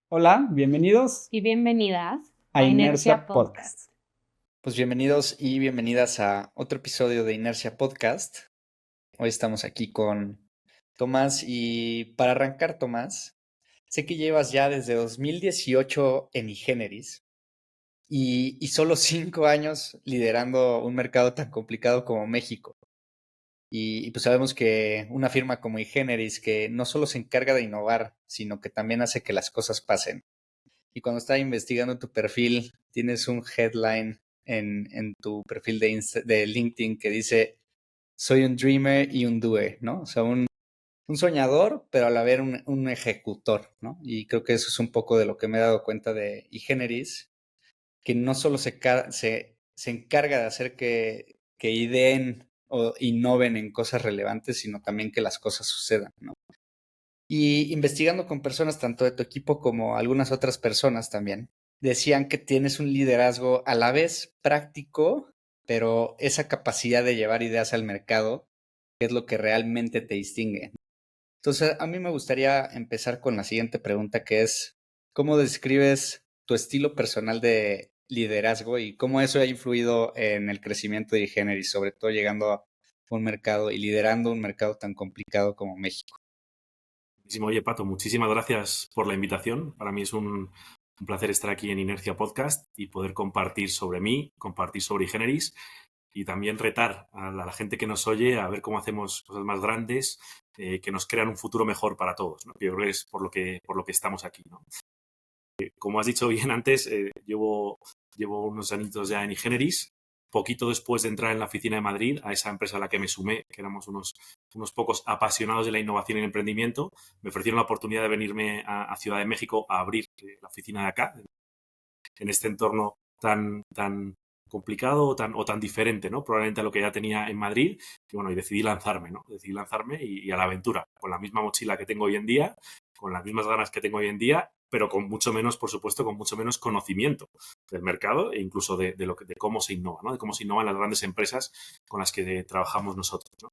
Hola, bienvenidos Y bienvenidas a a Inercia Inercia Podcast. Podcast. Pues bienvenidos y bienvenidas a otro episodio de Inercia Podcast. Hoy estamos aquí con Tomás y para arrancar, Tomás, sé que llevas ya desde 2018 en eGeneris y solo 5 años liderando un mercado tan complicado como México. Y pues sabemos que una firma como eGeneris que no solo se encarga de innovar, sino que también hace que las cosas pasen. Y cuando estaba investigando tu perfil, tienes un headline en tu perfil de LinkedIn que dice, soy un dreamer y un doer, ¿no? O sea, un soñador, pero a la vez un ejecutor, ¿no? Y creo que eso es un poco de lo que me he dado cuenta de eGeneris, que no solo se encarga de hacer que ideen o innoven en cosas relevantes, sino también que las cosas sucedan, ¿no? Y investigando con personas tanto de tu equipo como algunas otras personas también, decían que tienes un liderazgo a la vez práctico, pero esa capacidad de llevar ideas al mercado, que es lo que realmente te distingue. Entonces, a mí me gustaría empezar con la siguiente pregunta, que es, ¿cómo describes tu estilo personal de liderazgo y cómo eso ha influido en el crecimiento de eGeneris, sobre todo llegando a un mercado y liderando un mercado tan complicado como México? Oye, Pato, muchísimas gracias por la invitación. Para mí es un placer estar aquí en Inercia Podcast y poder compartir sobre mí, compartir sobre eGeneris y también retar a la gente que nos oye a ver cómo hacemos cosas más grandes que nos crean un futuro mejor para todos, ¿no? Yo creo que es por lo que estamos aquí, ¿no? Como has dicho bien antes, llevo unos añitos ya en eGeneris. Poquito después de entrar en la oficina de Madrid, a esa empresa a la que me sumé, que éramos unos pocos apasionados de la innovación y el emprendimiento, me ofrecieron la oportunidad de venirme a Ciudad de México a abrir la oficina de acá, en este entorno tan complicado o tan diferente, ¿no? Probablemente a lo que ya tenía en Madrid. Y bueno, y decidí lanzarme, ¿no? Decidí lanzarme y a la aventura, con la misma mochila que tengo hoy en día, con las mismas ganas que tengo hoy en día, pero con mucho menos, por supuesto, con mucho menos conocimiento del mercado e incluso de cómo se innova, ¿no? De cómo se innovan las grandes empresas con las que trabajamos nosotros, ¿no?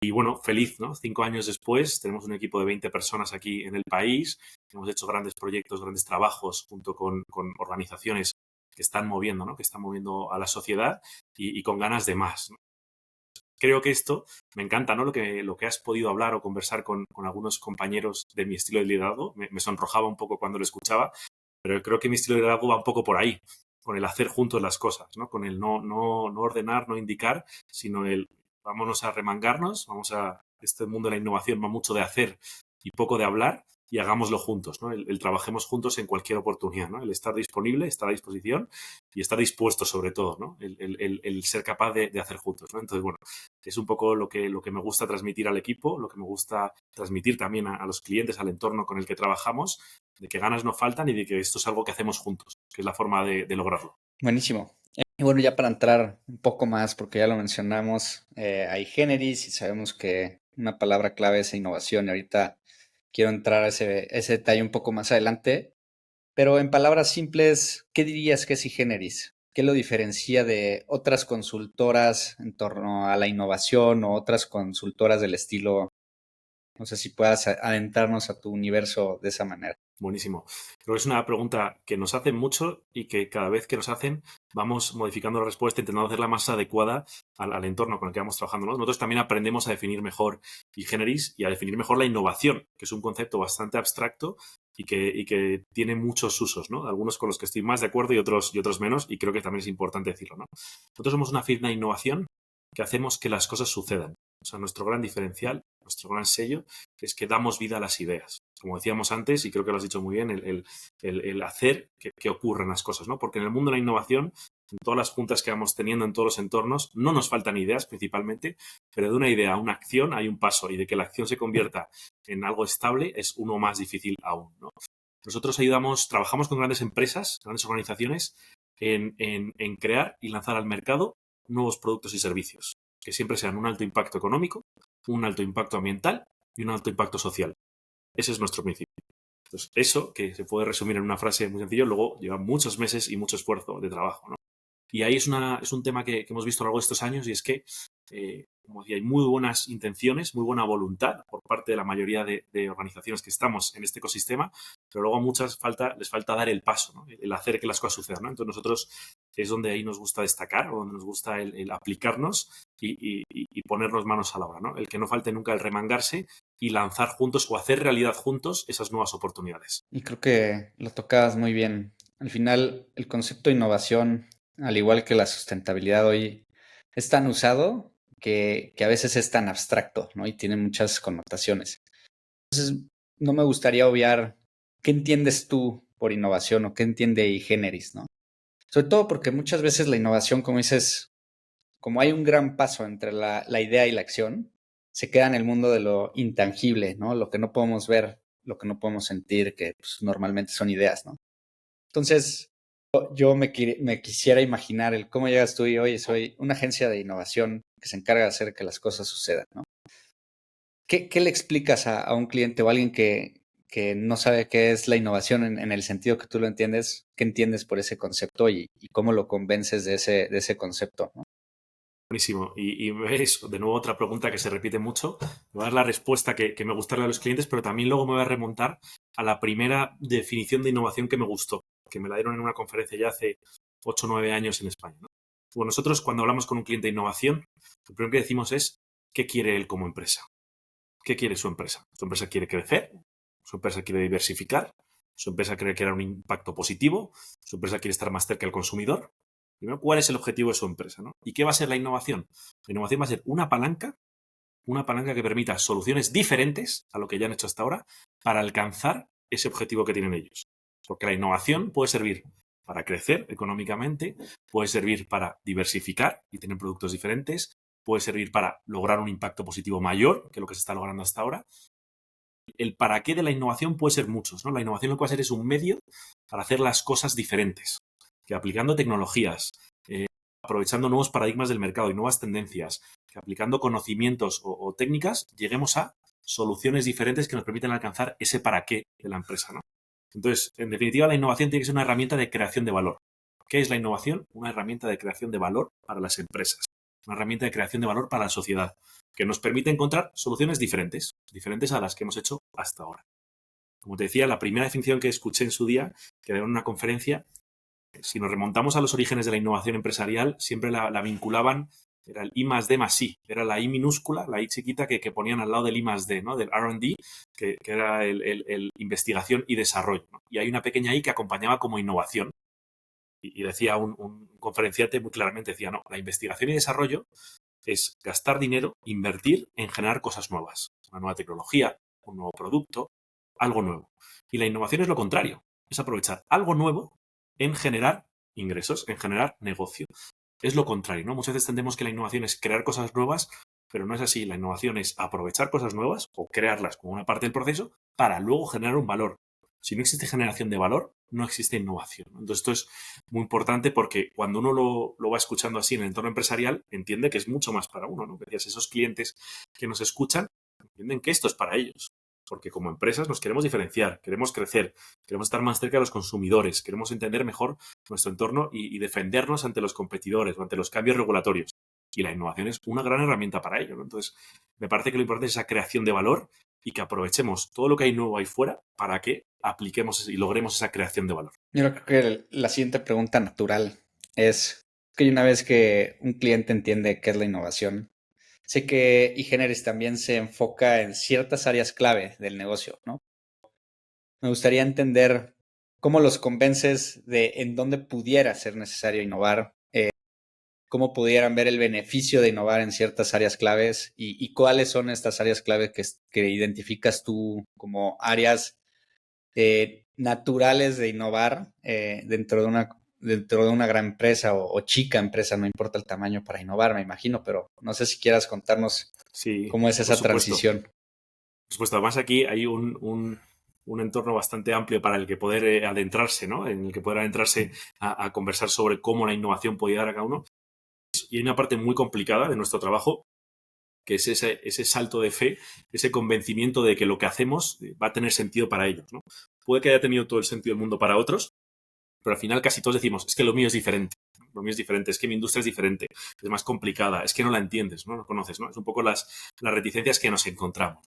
Y bueno, feliz, ¿no? 5 años después, tenemos un equipo de 20 personas aquí en el país. Hemos hecho grandes proyectos, grandes trabajos junto con organizaciones que están moviendo, ¿no? Que están moviendo a la sociedad y con ganas de más, ¿no? Creo que esto me encanta, ¿no? Lo que has podido hablar o conversar con algunos compañeros de mi estilo de liderazgo. Me sonrojaba un poco cuando lo escuchaba, pero creo que mi estilo de liderazgo va un poco por ahí, con el hacer juntos las cosas, ¿no? Con el no ordenar, no indicar, sino el vámonos a remangarnos, este mundo de la innovación va mucho de hacer y poco de hablar y hagámoslo juntos, ¿no? El trabajemos juntos en cualquier oportunidad, ¿no? El estar disponible, estar a disposición y estar dispuesto sobre todo, ¿no? El ser capaz de hacer juntos, ¿no? Entonces, bueno, es un poco lo que me gusta transmitir al equipo, lo que me gusta transmitir también a los clientes, al entorno con el que trabajamos, de que ganas no faltan y de que esto es algo que hacemos juntos, que es la forma de lograrlo. Buenísimo. Y bueno, ya para entrar un poco más, porque ya lo mencionamos, hay generis y sabemos que una palabra clave es innovación. Y ahorita quiero entrar a ese detalle un poco más adelante. Pero en palabras simples, ¿qué dirías que es eGeneris? ¿Qué lo diferencia de otras consultoras en torno a la innovación o otras consultoras del estilo? No sé si puedas adentrarnos a tu universo de esa manera. Buenísimo. Creo que es una pregunta que nos hacen mucho y que cada vez que nos hacen vamos modificando la respuesta, intentando hacerla más adecuada al entorno con el que vamos trabajando, ¿no? Nosotros también aprendemos a definir mejor eGeneris y a definir mejor la innovación, que es un concepto bastante abstracto y que tiene muchos usos, ¿no? Algunos con los que estoy más de acuerdo y otros menos, y creo que también es importante decirlo, ¿no? Nosotros somos una firma de innovación que hacemos que las cosas sucedan. O sea, nuestro gran diferencial, nuestro gran sello, es que damos vida a las ideas. Como decíamos antes, y creo que lo has dicho muy bien, el hacer que ocurran las cosas, ¿no? Porque en el mundo de la innovación, en todas las juntas que vamos teniendo en todos los entornos, no nos faltan ideas principalmente, pero de una idea a una acción hay un paso, y de que la acción se convierta en algo estable es uno más difícil aún, ¿no? Nosotros trabajamos con grandes empresas, grandes organizaciones, en crear y lanzar al mercado nuevos productos y servicios, que siempre sean un alto impacto económico, un alto impacto ambiental y un alto impacto social. Ese es nuestro principio. Entonces, eso, que se puede resumir en una frase muy sencilla, luego lleva muchos meses y mucho esfuerzo de trabajo, ¿no? Y ahí es un tema que hemos visto a lo largo de estos años, y es que como decía, hay muy buenas intenciones, muy buena voluntad por parte de la mayoría de organizaciones que estamos en este ecosistema, pero luego a muchas les falta dar el paso, ¿no? El hacer que las cosas sucedan, ¿no? Entonces nosotros es donde ahí nos gusta destacar, o donde nos gusta el aplicarnos y ponernos manos a la obra, ¿no? El que no falte nunca el remangarse y lanzar juntos o hacer realidad juntos esas nuevas oportunidades. Y creo que lo tocabas muy bien. Al final, el concepto de innovación, al igual que la sustentabilidad hoy, es tan usado que a veces es tan abstracto, ¿no? Y tiene muchas connotaciones. No me gustaría obviar qué entiendes tú por innovación o qué entiende iGeneris, ¿no? Sobre todo porque muchas veces la innovación, como dices, como hay un gran paso entre la idea y la acción, se queda en el mundo de lo intangible, ¿no? Lo que no podemos ver, lo que no podemos sentir, que pues, normalmente son ideas, ¿no? Entonces, yo me quisiera imaginar el cómo llegas tú y oye, soy una agencia de innovación que se encarga de hacer que las cosas sucedan, ¿no? ¿Qué le explicas a un cliente o a alguien que no sabe qué es la innovación en el sentido que tú lo entiendes? ¿Qué entiendes por ese concepto y cómo lo convences de ese concepto, ¿no? Buenísimo. Y ves, de nuevo, otra pregunta que se repite mucho. Me voy a dar la respuesta que me gusta a los clientes, pero también luego me voy a remontar a la primera definición de innovación que me gustó, que me la dieron en una conferencia ya hace 8 o 9 años en España, ¿no? Bueno, nosotros cuando hablamos con un cliente de innovación, lo primero que decimos es qué quiere él como empresa. ¿Qué quiere su empresa? Su empresa quiere crecer, su empresa quiere diversificar, su empresa quiere crear un impacto positivo, su empresa quiere estar más cerca del consumidor. Primero, ¿cuál es el objetivo de su empresa, ¿no? ¿Y qué va a ser la innovación? La innovación va a ser una palanca que permita soluciones diferentes a lo que ya han hecho hasta ahora para alcanzar ese objetivo que tienen ellos. Porque la innovación puede servir para crecer económicamente, puede servir para diversificar y tener productos diferentes, puede servir para lograr un impacto positivo mayor que lo que se está logrando hasta ahora. El para qué de la innovación puede ser muchos, ¿no? La innovación lo que va a ser es un medio para hacer las cosas diferentes, que aplicando tecnologías, aprovechando nuevos paradigmas del mercado y nuevas tendencias, que aplicando conocimientos o técnicas, lleguemos a soluciones diferentes que nos permitan alcanzar ese para qué de la empresa, ¿no? Entonces, en definitiva, la innovación tiene que ser una herramienta de creación de valor. ¿Qué es la innovación? Una herramienta de creación de valor para las empresas, una herramienta de creación de valor para la sociedad, que nos permite encontrar soluciones diferentes, diferentes a las que hemos hecho hasta ahora. Como te decía, la primera definición que escuché en su día, que era en una conferencia, si nos remontamos a los orígenes de la innovación empresarial, siempre la vinculaban, era el I más D más I, era la I minúscula, la I chiquita que ponían al lado del I más D, ¿no? Del R&D, que era el investigación y desarrollo, ¿no? Y hay una pequeña I que acompañaba como innovación. Y decía un conferenciante muy claramente, decía, no, la investigación y desarrollo es gastar dinero, invertir en generar cosas nuevas, una nueva tecnología, un nuevo producto, algo nuevo. Y la innovación es lo contrario, es aprovechar algo nuevo en generar ingresos, en generar negocio. Es lo contrario, ¿no? Muchas veces entendemos que la innovación es crear cosas nuevas, pero no es así. La innovación es aprovechar cosas nuevas o crearlas como una parte del proceso para luego generar un valor. Si no existe generación de valor, no existe innovación. Entonces, esto es muy importante porque cuando uno lo va escuchando así en el entorno empresarial, entiende que es mucho más para uno, ¿no? Gracias a esos clientes que nos escuchan, entienden que esto es para ellos. Porque como empresas nos queremos diferenciar, queremos crecer, queremos estar más cerca de los consumidores, queremos entender mejor nuestro entorno y defendernos ante los competidores o ante los cambios regulatorios. Y la innovación es una gran herramienta para ello, ¿no? Entonces, me parece que lo importante es esa creación de valor y que aprovechemos todo lo que hay nuevo ahí fuera para que apliquemos y logremos esa creación de valor. Yo creo que la siguiente pregunta natural es que una vez que un cliente entiende qué es la innovación, sé que eGeneris también se enfoca en ciertas áreas clave del negocio, ¿no? Me gustaría entender cómo los convences de en dónde pudiera ser necesario innovar, cómo pudieran ver el beneficio de innovar en ciertas áreas claves y cuáles son estas áreas clave que identificas tú como áreas naturales de innovar dentro de una gran empresa o chica empresa, no importa el tamaño para innovar, me imagino, pero no sé si quieras contarnos Sí, cómo es por esa supuesto. transición. Por supuesto, además aquí hay un entorno bastante amplio para el que poder adentrarse, ¿no? En el que poder adentrarse a conversar sobre cómo la innovación puede ayudar a cada uno. Y hay una parte muy complicada de nuestro trabajo, que es ese salto de fe, ese convencimiento de que lo que hacemos va a tener sentido para ellos, ¿no? Puede que haya tenido todo el sentido del mundo para otros, pero al final casi todos decimos, es que lo mío es diferente. Lo mío es diferente, es que mi industria es diferente, es más complicada, es que no la entiendes, no conoces, ¿no? Es un poco las reticencias que nos encontramos.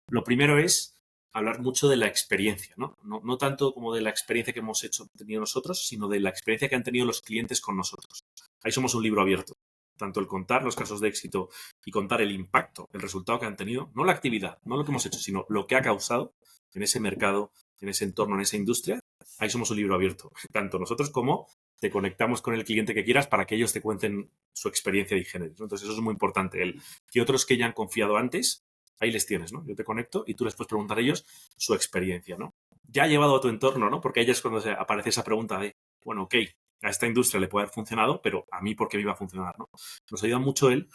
Lo primero es hablar mucho de la experiencia, ¿no? No tanto como de la experiencia que hemos tenido nosotros, sino de la experiencia que han tenido los clientes con nosotros. Ahí somos un libro abierto. Tanto el contar los casos de éxito y contar el impacto, el resultado que han tenido, no la actividad, no lo que hemos hecho, sino lo que ha causado en ese mercado, en ese entorno, en esa industria. Ahí somos un libro abierto. Tanto nosotros como te conectamos con el cliente que quieras para que ellos te cuenten su experiencia de ingeniería, ¿no? Entonces eso es muy importante. Que otros que ya han confiado antes, ahí les tienes, ¿no? Yo te conecto y tú les puedes preguntar a ellos su experiencia, ¿no? Ya llevado a tu entorno, ¿no? Porque ahí es cuando aparece esa pregunta de, bueno, ok, a esta industria le puede haber funcionado, pero a mí, ¿por qué me iba a funcionar, no? Nos ayuda mucho el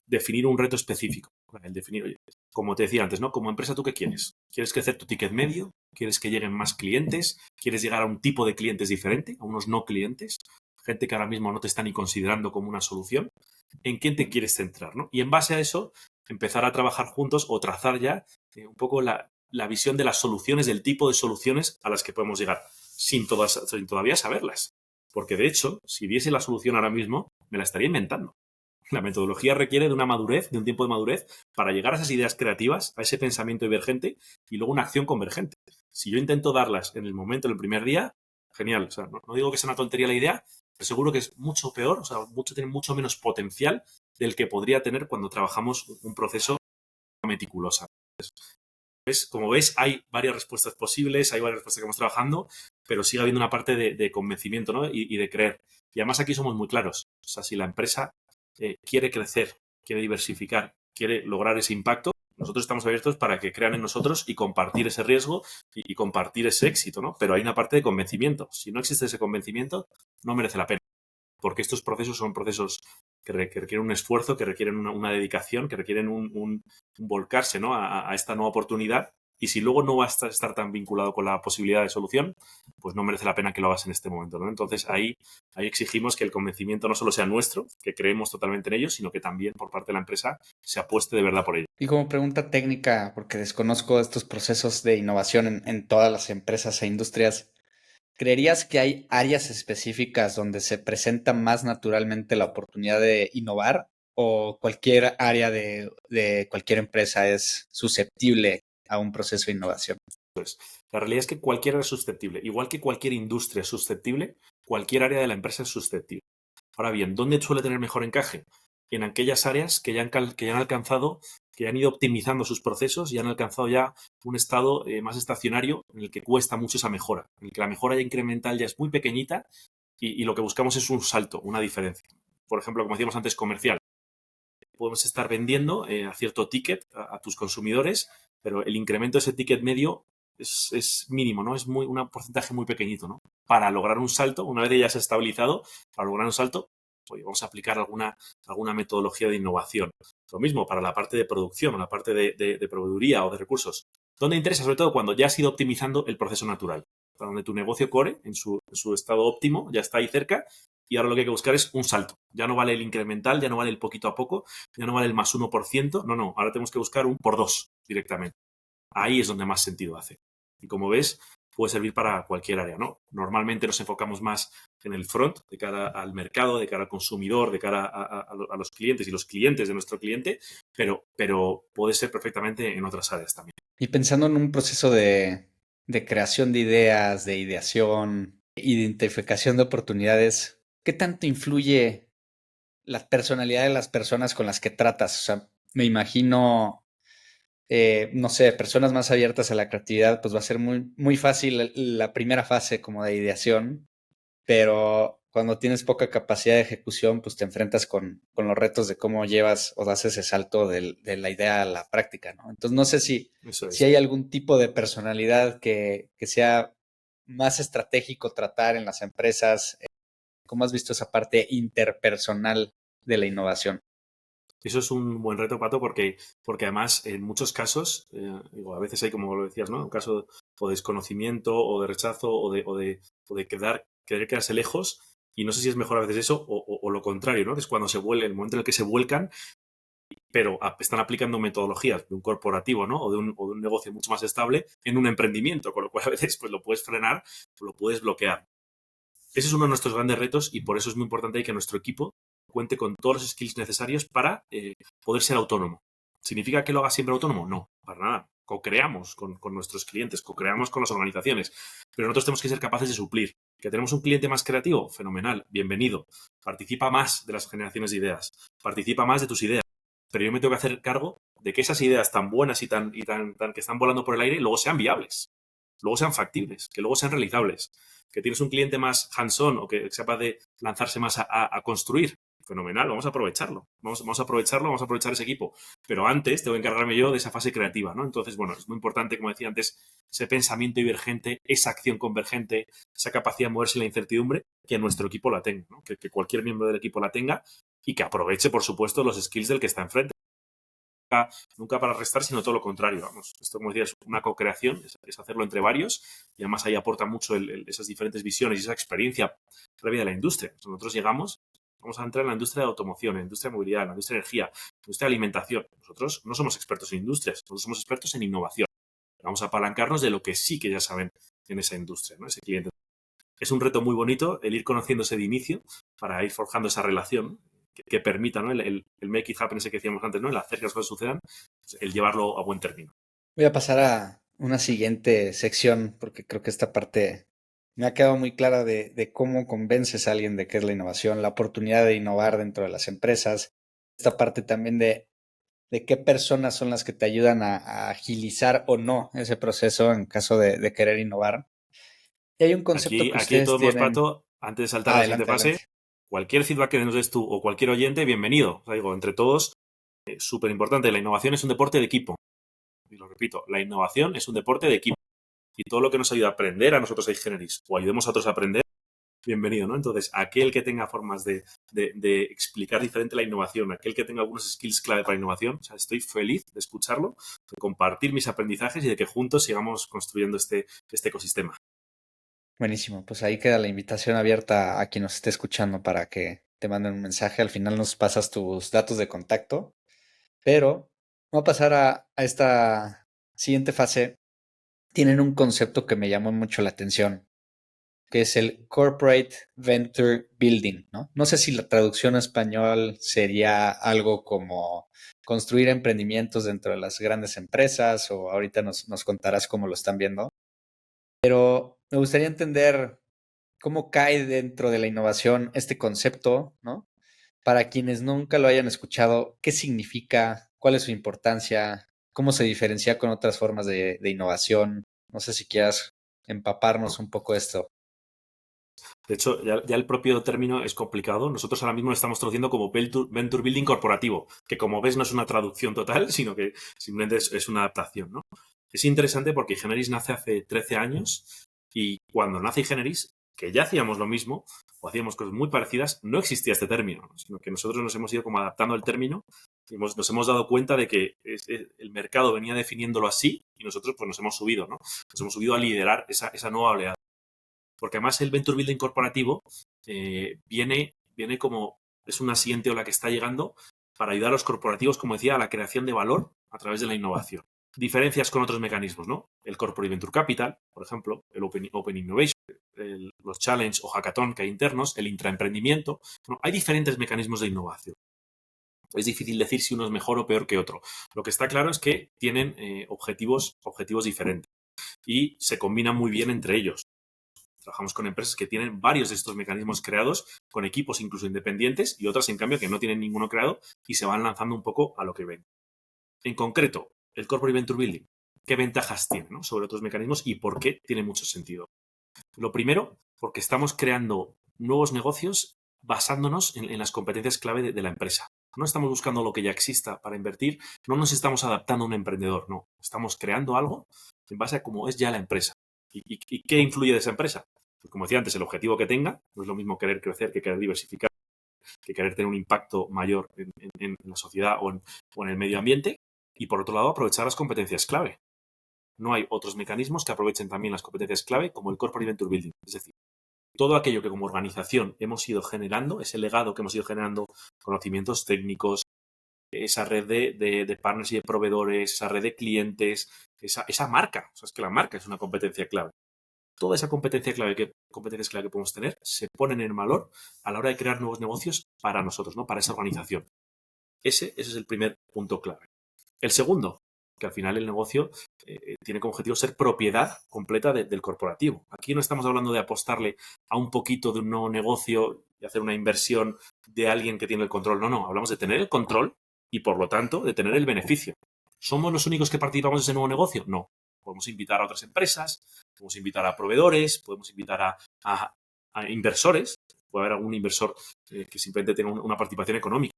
definir un reto específico. El definir, oye, como te decía antes, ¿no? Como empresa, ¿tú qué quieres? ¿Quieres crecer tu ticket medio? ¿Quieres que lleguen más clientes? ¿Quieres llegar a un tipo de clientes diferente? ¿A unos no clientes? Gente que ahora mismo no te está ni considerando como una solución. ¿En quién te quieres centrar, no? Y en base a eso, empezar a trabajar juntos o trazar ya un poco la visión de las soluciones, del tipo de soluciones a las que podemos llegar, sin todavía saberlas. Porque de hecho, si diese la solución ahora mismo, me la estaría inventando. La metodología requiere de una madurez, de un tiempo de madurez, para llegar a esas ideas creativas, a ese pensamiento divergente y luego una acción convergente. Si yo intento darlas en el momento, en el primer día, genial. O sea, no digo que sea una tontería la idea, pero seguro que es mucho peor, o sea, tiene mucho menos potencial del que podría tener cuando trabajamos un proceso meticuloso. Como ves, hay varias respuestas posibles, hay varias respuestas que estamos trabajando, pero sigue habiendo una parte de convencimiento, ¿no? Y de creer. Y además aquí somos muy claros. O sea, si la empresa quiere crecer, quiere diversificar, quiere lograr ese impacto, nosotros estamos abiertos para que crean en nosotros y compartir ese riesgo y compartir ese éxito, ¿no? Pero hay una parte de convencimiento. Si no existe ese convencimiento, no merece la pena. Porque estos procesos son procesos que requieren un esfuerzo, que requieren una dedicación, que requieren un volcarse, ¿no? a esta nueva oportunidad. Y si luego no vas a estar tan vinculado con la posibilidad de solución, pues no merece la pena que lo hagas en este momento, ¿no? Entonces ahí exigimos que el convencimiento no solo sea nuestro, que creemos totalmente en ello, sino que también por parte de la empresa se apueste de verdad por ello. Y como pregunta técnica, porque desconozco estos procesos de innovación en todas las empresas e industrias, ¿creerías que hay áreas específicas donde se presenta más naturalmente la oportunidad de innovar o cualquier área de cualquier empresa es susceptible a un proceso de innovación? La realidad es que cualquiera es susceptible. Igual que cualquier industria es susceptible, cualquier área de la empresa es susceptible. Ahora bien, ¿dónde suele tener mejor encaje? En aquellas áreas que ya han alcanzado, que ya han ido optimizando sus procesos y han alcanzado ya un estado más estacionario en el que cuesta mucho esa mejora, en el que la mejora ya incremental ya es muy pequeñita y lo que buscamos es un salto, una diferencia. Por ejemplo, como decíamos antes, comercial. Podemos estar vendiendo a cierto ticket a tus consumidores, pero el incremento de ese ticket medio es mínimo, ¿no? Es un porcentaje muy pequeñito, ¿no? Para lograr un salto, una vez ya se ha estabilizado, para lograr un salto, pues vamos a aplicar alguna metodología de innovación. Lo mismo para la parte de producción o la parte de proveeduría o de recursos. ¿Dónde interesa? Sobre todo cuando ya has ido optimizando el proceso natural. Para donde tu negocio core, en su estado óptimo, ya está ahí cerca, y ahora lo que hay que buscar es un salto. Ya no vale el incremental, ya no vale el poquito a poco, ya no vale el más 1%. No, ahora tenemos que buscar un por 2 directamente. Ahí es donde más sentido hace. Y como ves, puede servir para cualquier área, ¿no? Normalmente nos enfocamos más en el front, de cara al mercado, de cara al consumidor, de cara a los clientes y los clientes de nuestro cliente, pero puede ser perfectamente en otras áreas también. Y pensando en un proceso de creación de ideas, de ideación, identificación de oportunidades, ¿qué tanto influye la personalidad de las personas con las que tratas? O sea, me imagino, no sé, personas más abiertas a la creatividad, pues va a ser muy, muy fácil la primera fase como de ideación, pero cuando tienes poca capacidad de ejecución, pues te enfrentas con los retos de cómo llevas o das ese salto de la idea a la práctica, ¿no? Entonces, no sé Eso si es. hay algún tipo de personalidad que sea más estratégico tratar en las empresas. ¿Cómo has visto esa parte interpersonal de la innovación? Eso es un buen reto, Pato, porque además en muchos casos, digo, a veces hay, como lo decías, ¿no? Un caso o de desconocimiento o de rechazo o de querer quedarse lejos. Y no sé si es mejor a veces eso o lo contrario, ¿no? Que es cuando el momento en el que se vuelcan, pero están aplicando metodologías de un corporativo, ¿no? O de un negocio mucho más estable en un emprendimiento, con lo cual a veces pues lo puedes frenar o lo puedes bloquear. Ese es uno de nuestros grandes retos y por eso es muy importante que nuestro equipo cuente con todos los skills necesarios para poder ser autónomo. ¿Significa que lo haga siempre autónomo? No, para nada. Co-creamos con nuestros clientes, co-creamos con las organizaciones, pero nosotros tenemos que ser capaces de suplir. ¿Que tenemos un cliente más creativo? Fenomenal, bienvenido. Participa más de las generaciones de ideas, participa más de tus ideas, pero yo me tengo que hacer cargo de que esas ideas tan buenas y tan que están volando por el aire luego sean viables, luego sean factibles, que luego sean realizables. Que tienes un cliente más hands-on o que es capaz de lanzarse más a construir, fenomenal, vamos a aprovecharlo. Vamos a aprovecharlo, vamos a aprovechar ese equipo. Pero antes tengo que encargarme yo de esa fase creativa, ¿no? Entonces, bueno, es muy importante, como decía antes, ese pensamiento divergente, esa acción convergente, esa capacidad de moverse en la incertidumbre, que nuestro equipo la tenga, ¿no? Que cualquier miembro del equipo la tenga y que aproveche, por supuesto, los skills del que está enfrente. Nunca para restar, sino todo lo contrario. Vamos, esto, como decía, es una co-creación, es hacerlo entre varios y además ahí aporta mucho esas diferentes visiones y esa experiencia previa de la industria. Nosotros llegamos, vamos a entrar en la industria de automoción, en la industria de movilidad, en la industria de energía, en la industria de alimentación. Nosotros no somos expertos en industrias, nosotros somos expertos en innovación. Vamos a apalancarnos de lo que sí que ya saben en esa industria, ¿no? Ese cliente. Es un reto muy bonito el ir conociéndose de inicio para ir forjando esa relación que permita, ¿no? el make it happen ese que decíamos antes, ¿no? El hacer que las cosas sucedan, pues, el llevarlo a buen término. Voy a pasar a una siguiente sección porque creo que esta parte me ha quedado muy clara de cómo convences a alguien de qué es la innovación, la oportunidad de innovar dentro de las empresas, esta parte también de qué personas son las que te ayudan a agilizar o no ese proceso en caso de querer innovar. Y hay un concepto que Aquí de ustedes todos modos, tienen. Pato, antes de saltar a la siguiente Adelante, fase, adelante. cualquier feedback que nos des tú o cualquier oyente, bienvenido. O sea, digo, entre todos, súper importante, la innovación es un deporte de equipo. Y lo repito, la innovación es un deporte de equipo. Y todo lo que nos ayuda a aprender a nosotros a Generis o ayudemos a otros a aprender, bienvenido, ¿no? Entonces, aquel que tenga formas de explicar diferente la innovación, aquel que tenga algunos skills clave para innovación, o sea, estoy feliz de escucharlo, de compartir mis aprendizajes y de que juntos sigamos construyendo este ecosistema. Buenísimo, pues ahí queda la invitación abierta a quien nos esté escuchando para que te manden un mensaje. Al final nos pasas tus datos de contacto, pero voy a pasar a esta siguiente fase. Tienen un concepto que me llamó mucho la atención, que es el Corporate Venture Building, ¿no? No sé si la traducción en español sería algo como construir emprendimientos dentro de las grandes empresas o ahorita nos contarás cómo lo están viendo. Pero me gustaría entender cómo cae dentro de la innovación este concepto, ¿no? Para quienes nunca lo hayan escuchado, ¿qué significa? ¿Cuál es su importancia? ¿Cómo se diferencia con otras formas de innovación? No sé si quieras empaparnos un poco de esto. De hecho, ya el propio término es complicado. Nosotros ahora mismo lo estamos traduciendo como Venture Building corporativo, que como ves no es una traducción total, sino que simplemente es una adaptación, ¿no? Es interesante porque Generis nace hace 13 años y cuando nace Generis, que ya hacíamos lo mismo o hacíamos cosas muy parecidas, no existía este término, sino que nosotros nos hemos ido como adaptando al término y nos hemos dado cuenta de que el mercado venía definiéndolo así y nosotros pues nos hemos subido, ¿no? Nos hemos subido a liderar esa nueva oleada. Porque además el Venture Building corporativo viene como, es una siguiente ola que está llegando para ayudar a los corporativos, como decía, a la creación de valor a través de la innovación. Diferencias con otros mecanismos, ¿no? El Corporate Venture Capital, por ejemplo, el Open Innovation, los Challenge o Hackathon que hay internos, el intraemprendimiento. Bueno, hay diferentes mecanismos de innovación. Es difícil decir si uno es mejor o peor que otro. Lo que está claro es que tienen objetivos diferentes y se combinan muy bien entre ellos. Trabajamos con empresas que tienen varios de estos mecanismos creados, con equipos incluso independientes, y otras, en cambio, que no tienen ninguno creado y se van lanzando un poco a lo que ven. En concreto, el Corporate Venture Building, ¿qué ventajas tiene, ¿no?, sobre otros mecanismos y por qué tiene mucho sentido? Lo primero, porque estamos creando nuevos negocios basándonos en las competencias clave de la empresa. No estamos buscando lo que ya exista para invertir, no nos estamos adaptando a un emprendedor, no. Estamos creando algo en base a cómo es ya la empresa. ¿Y qué influye de esa empresa? Pues como decía antes, el objetivo que tenga, no es lo mismo querer crecer que querer diversificar, que querer tener un impacto mayor en la sociedad o en el medio ambiente. Y por otro lado, aprovechar las competencias clave. No hay otros mecanismos que aprovechen también las competencias clave como el Corporate Venture Building. Es decir, todo aquello que como organización hemos ido generando, ese legado que hemos ido generando, conocimientos técnicos, esa red de partners y de proveedores, esa red de clientes, esa marca. O sea, es que la marca es una competencia clave. toda esa competencias clave que podemos tener se ponen en valor a la hora de crear nuevos negocios para nosotros, ¿no? Para esa organización. Ese es el primer punto clave. El segundo, que al final el negocio tiene como objetivo ser propiedad completa del corporativo. Aquí no estamos hablando de apostarle a un poquito de un nuevo negocio y hacer una inversión de alguien que tiene el control. No, hablamos de tener el control y, por lo tanto, de tener el beneficio. ¿Somos los únicos que participamos de ese nuevo negocio? No. Podemos invitar a otras empresas, podemos invitar a proveedores, podemos invitar a inversores. Puede haber algún inversor que simplemente tenga una participación económica.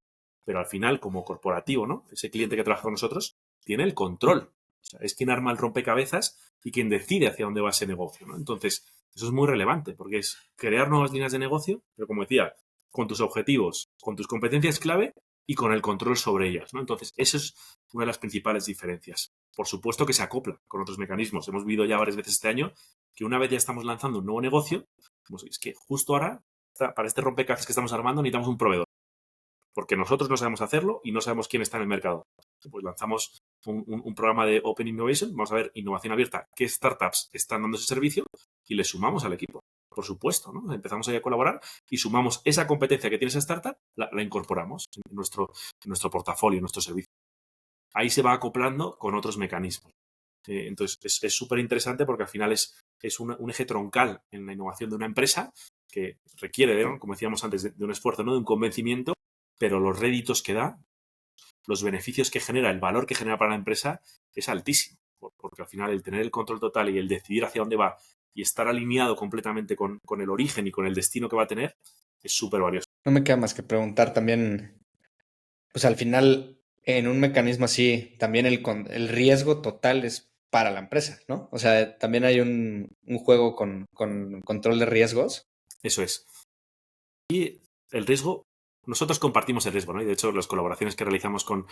Pero al final, como corporativo, ¿no? Ese cliente que trabaja con nosotros tiene el control. O sea, es quien arma el rompecabezas y quien decide hacia dónde va ese negocio, ¿no? Entonces, eso es muy relevante porque es crear nuevas líneas de negocio, pero como decía, con tus objetivos, con tus competencias clave y con el control sobre ellas, ¿no? Entonces, eso es una de las principales diferencias. Por supuesto que se acopla con otros mecanismos. Hemos visto ya varias veces este año que una vez ya estamos lanzando un nuevo negocio, es que justo ahora, para este rompecabezas que estamos armando, necesitamos un proveedor. Porque nosotros no sabemos hacerlo y no sabemos quién está en el mercado. Pues lanzamos un programa de Open Innovation, vamos a ver innovación abierta, qué startups están dando ese servicio y le sumamos al equipo. Por supuesto, ¿no? Empezamos ahí a colaborar y sumamos esa competencia que tiene esa startup, la incorporamos en nuestro portafolio, en nuestro servicio. Ahí se va acoplando con otros mecanismos. Entonces, es súper interesante porque al final es un eje troncal en la innovación de una empresa que requiere, ¿no? Como decíamos antes, de un esfuerzo, ¿no? De un convencimiento, pero los réditos que da, los beneficios que genera, el valor que genera para la empresa es altísimo. Porque al final el tener el control total y el decidir hacia dónde va y estar alineado completamente con el origen y con el destino que va a tener es súper valioso. No me queda más que preguntar también, pues al final, en un mecanismo así, también el riesgo total es para la empresa, ¿no? O sea, también hay un juego con control de riesgos. Eso es. Y el riesgo, nosotros compartimos el riesgo, ¿no? Y de hecho, las colaboraciones que realizamos con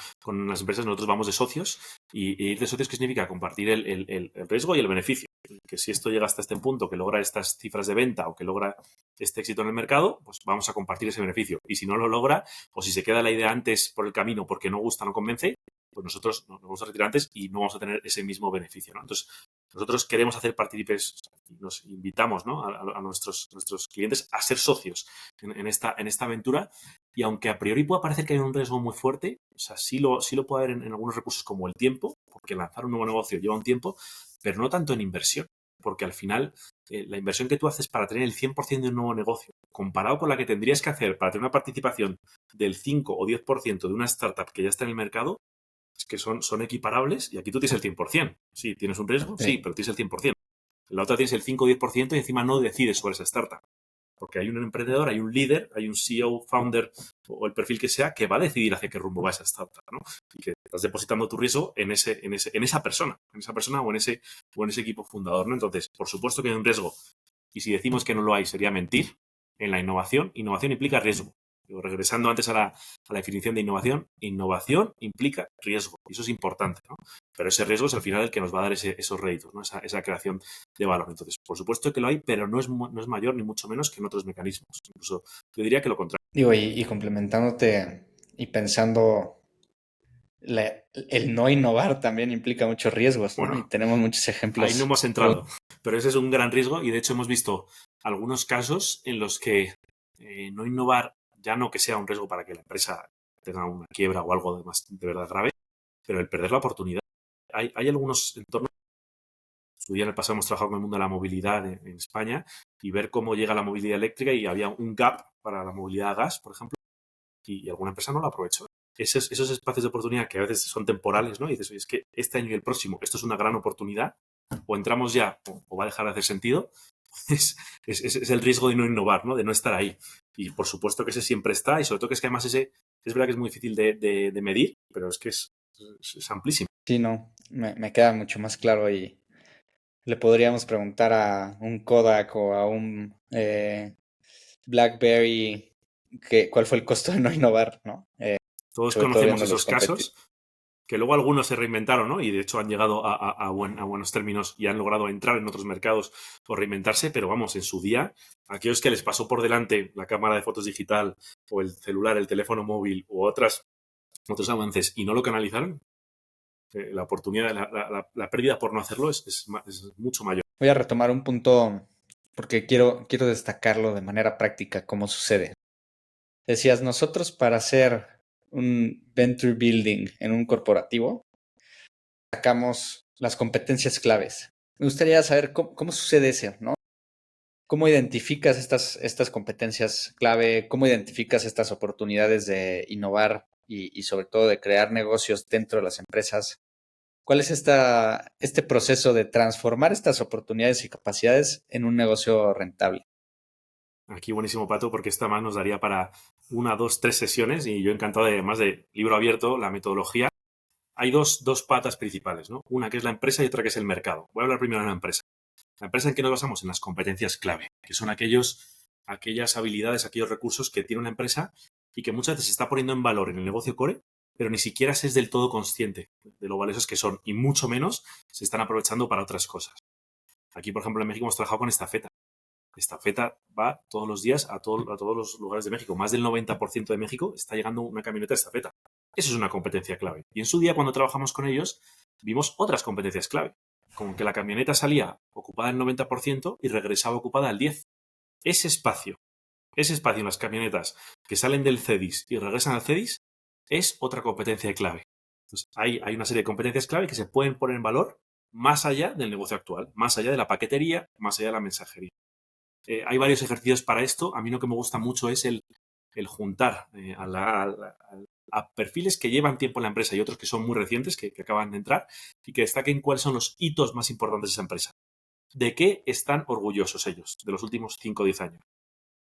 las empresas, nosotros vamos de socios. Y ir de socios, ¿qué significa? Compartir el riesgo y el beneficio. Que si esto llega hasta este punto, que logra estas cifras de venta o que logra este éxito en el mercado, pues vamos a compartir ese beneficio. Y si no lo logra, o si se queda la idea antes por el camino porque no gusta, no convence, pues nosotros nos vamos a retirar antes y no vamos a tener ese mismo beneficio, ¿no? Entonces, nosotros queremos hacer partícipes y nos invitamos, ¿no? a nuestros clientes a ser socios en esta aventura. Y aunque a priori pueda parecer que hay un riesgo muy fuerte, o sea, sí lo puede haber en algunos recursos como el tiempo, porque lanzar un nuevo negocio lleva un tiempo, pero no tanto en inversión, porque al final la inversión que tú haces para tener el 100% de un nuevo negocio, comparado con la que tendrías que hacer para tener una participación del 5 o 10% de una startup que ya está en el mercado, es que son equiparables y aquí tú tienes el 100%. Sí, tienes un riesgo, sí, pero tienes el 100%. En la otra tienes el 5 o 10% y encima no decides sobre esa startup. Porque hay un emprendedor, hay un líder, hay un CEO, founder o el perfil que sea que va a decidir hacia qué rumbo va esa startup, ¿no? Y que estás depositando tu riesgo en esa persona o en ese equipo fundador, ¿no? Entonces, por supuesto que hay un riesgo. Y si decimos que no lo hay, sería mentir. En la innovación implica riesgo. Regresando antes a la definición de innovación implica riesgo. Y eso es importante, ¿no? Pero ese riesgo es al final el que nos va a dar esos réditos, ¿no? Esa creación de valor. Entonces, por supuesto que lo hay, pero no es mayor ni mucho menos que en otros mecanismos. Incluso yo diría que lo contrario. Digo, y complementándote y pensando, el no innovar también implica muchos riesgos, ¿no? Bueno, Y tenemos muchos ahí no ejemplos. hemos entrado, pero ese es un gran riesgo y de hecho hemos visto algunos casos en los que no innovar, ya no que sea un riesgo para que la empresa tenga una quiebra o algo de verdad grave, pero el perder la oportunidad. Hay algunos entornos. Su día en el pasado hemos trabajado con el mundo de la movilidad en España y ver cómo llega la movilidad eléctrica y había un gap para la movilidad a gas, por ejemplo, y alguna empresa no lo aprovechó. Esos espacios de oportunidad que a veces son temporales, ¿no? Y dices, oye, es que este año y el próximo esto es una gran oportunidad, o entramos ya o va a dejar de hacer sentido, es el riesgo de no innovar, ¿no? De no estar ahí. Y por supuesto que ese siempre está y sobre todo que es que además ese es verdad que es muy difícil de medir, pero es que es amplísimo. Sí, no, me queda mucho más claro y le podríamos preguntar a un Kodak o a un BlackBerry cuál fue el costo de no innovar, ¿no? Todos Sobre todo conocemos viendo los esos casos, que luego algunos se reinventaron, ¿no? Y de hecho han llegado a buenos términos y han logrado entrar en otros mercados o reinventarse, pero vamos, en su día, aquellos que les pasó por delante la cámara de fotos digital o el celular, el teléfono móvil u otros avances y no lo canalizaron, la oportunidad, la pérdida por no hacerlo es mucho mayor. Voy a retomar un punto porque quiero destacarlo de manera práctica, cómo sucede. Decías, nosotros para hacer un venture building en un corporativo, sacamos las competencias claves. Me gustaría saber cómo sucede eso, ¿no? ¿Cómo identificas estas competencias clave? ¿Cómo identificas estas oportunidades de innovar y sobre todo de crear negocios dentro de las empresas? ¿Cuál es este proceso de transformar estas oportunidades y capacidades en un negocio rentable? Aquí buenísimo, Pato, porque esta más nos daría para una, dos, tres sesiones y yo encantado de, más de libro abierto, la metodología. Hay dos patas principales, ¿no? Una que es la empresa y otra que es el mercado. Voy a hablar primero de la empresa. La empresa, ¿en qué nos basamos? En las competencias clave, que son aquellas habilidades, aquellos recursos que tiene una empresa y que muchas veces se está poniendo en valor en el negocio core, pero ni siquiera se es del todo consciente de lo valiosos que son y mucho menos se están aprovechando para otras cosas. Aquí, por ejemplo, en México hemos trabajado con Estafeta. Estafeta va todos los días a todos los lugares de México. Más del 90% de México está llegando una camioneta de Estafeta. Eso es una competencia clave. Y en su día, cuando trabajamos con ellos, vimos otras competencias clave. Como que la camioneta salía ocupada el 90% y regresaba ocupada al 10%. Ese espacio, ese espacio en las camionetas que salen del CEDIS y regresan al CEDIS es otra competencia clave. Entonces, hay una serie de competencias clave que se pueden poner en valor más allá del negocio actual, más allá de la paquetería, más allá de la mensajería. Hay varios ejercicios para esto. A mí lo que me gusta mucho es el juntar a perfiles que llevan tiempo en la empresa y otros que son muy recientes, que acaban de entrar, y que destaquen cuáles son los hitos más importantes de esa empresa. ¿De qué están orgullosos ellos de los últimos 5 o 10 años?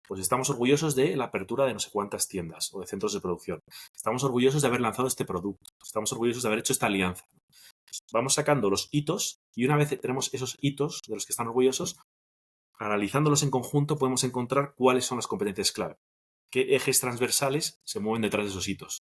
Pues estamos orgullosos de la apertura de no sé cuántas tiendas o de centros de producción. Estamos orgullosos de haber lanzado este producto. Estamos orgullosos de haber hecho esta alianza. Vamos sacando los hitos y una vez tenemos esos hitos de los que están orgullosos, analizándolos en conjunto podemos encontrar cuáles son las competencias clave, qué ejes transversales se mueven detrás de esos hitos,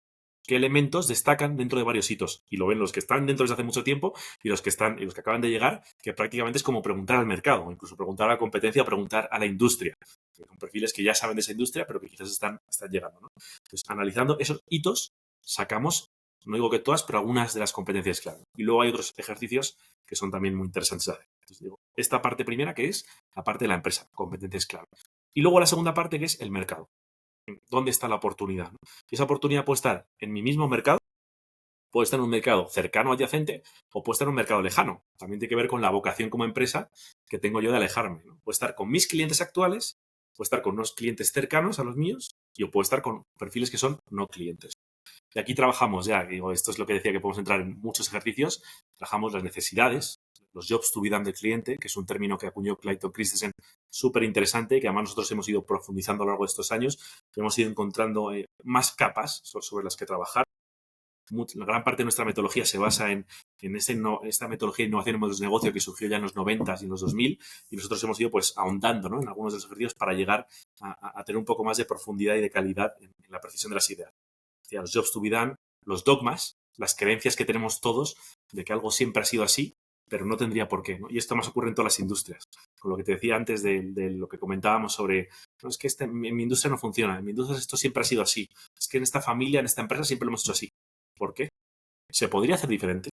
qué elementos destacan dentro de varios hitos. Y lo ven los que están dentro desde hace mucho tiempo y los que acaban de llegar, que prácticamente es como preguntar al mercado, o incluso preguntar a la competencia o preguntar a la industria. Son perfiles que ya saben de esa industria, pero que quizás están llegando, ¿no? Entonces, analizando esos hitos, sacamos, no digo que todas, pero algunas de las competencias clave. Y luego hay otros ejercicios que son también muy interesantes de hacer. Entonces, digo, esta parte primera que es la parte de la empresa, competencias clave. Y luego la segunda parte que es el mercado. ¿Dónde está la oportunidad? ¿No? Y esa oportunidad puede estar en mi mismo mercado, puede estar en un mercado cercano, adyacente, o puede estar en un mercado lejano. También tiene que ver con la vocación como empresa que tengo yo de alejarme, ¿no? Puede estar con mis clientes actuales, puede estar con unos clientes cercanos a los míos, y o puede estar con perfiles que son no clientes. Y aquí trabajamos ya, digo, esto es lo que decía que podemos entrar en muchos ejercicios, trabajamos las necesidades, los jobs to be done del cliente, que es un término que acuñó Clayton Christensen súper interesante, que además nosotros hemos ido profundizando a lo largo de estos años, hemos ido encontrando más capas sobre las que trabajar. La gran parte de nuestra metodología se basa en esta metodología de innovación en modelos de negocio que surgió ya en los 90 y en los 2000 y nosotros hemos ido pues ahondando, ¿no?, en algunos de los ejercicios para llegar a tener un poco más de profundidad y de calidad en la precisión de las ideas. Los jobs to be done, los dogmas, las creencias que tenemos todos de que algo siempre ha sido así, pero no tendría por qué, ¿no? Y esto más ocurre en todas las industrias. Con lo que te decía antes de lo que comentábamos sobre, no, es que en mi industria no funciona, en mi industria esto siempre ha sido así, es que en esta familia, en esta empresa siempre lo hemos hecho así. ¿Por qué? ¿Se podría hacer diferente?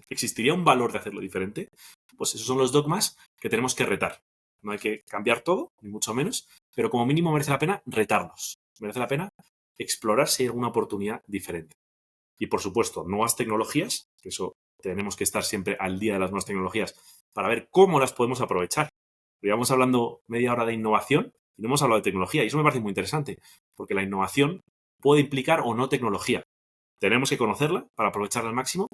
¿Existiría un valor de hacerlo diferente? Pues esos son los dogmas que tenemos que retar. No hay que cambiar todo, ni mucho menos, pero como mínimo merece la pena retarlos. Merece la pena explorar si hay alguna oportunidad diferente. Y por supuesto, nuevas tecnologías, que eso tenemos que estar siempre al día de las nuevas tecnologías para ver cómo las podemos aprovechar. Llevamos hablando media hora de innovación y no hemos hablado de tecnología, y eso me parece muy interesante, porque la innovación puede implicar o no tecnología. Tenemos que conocerla para aprovecharla al máximo,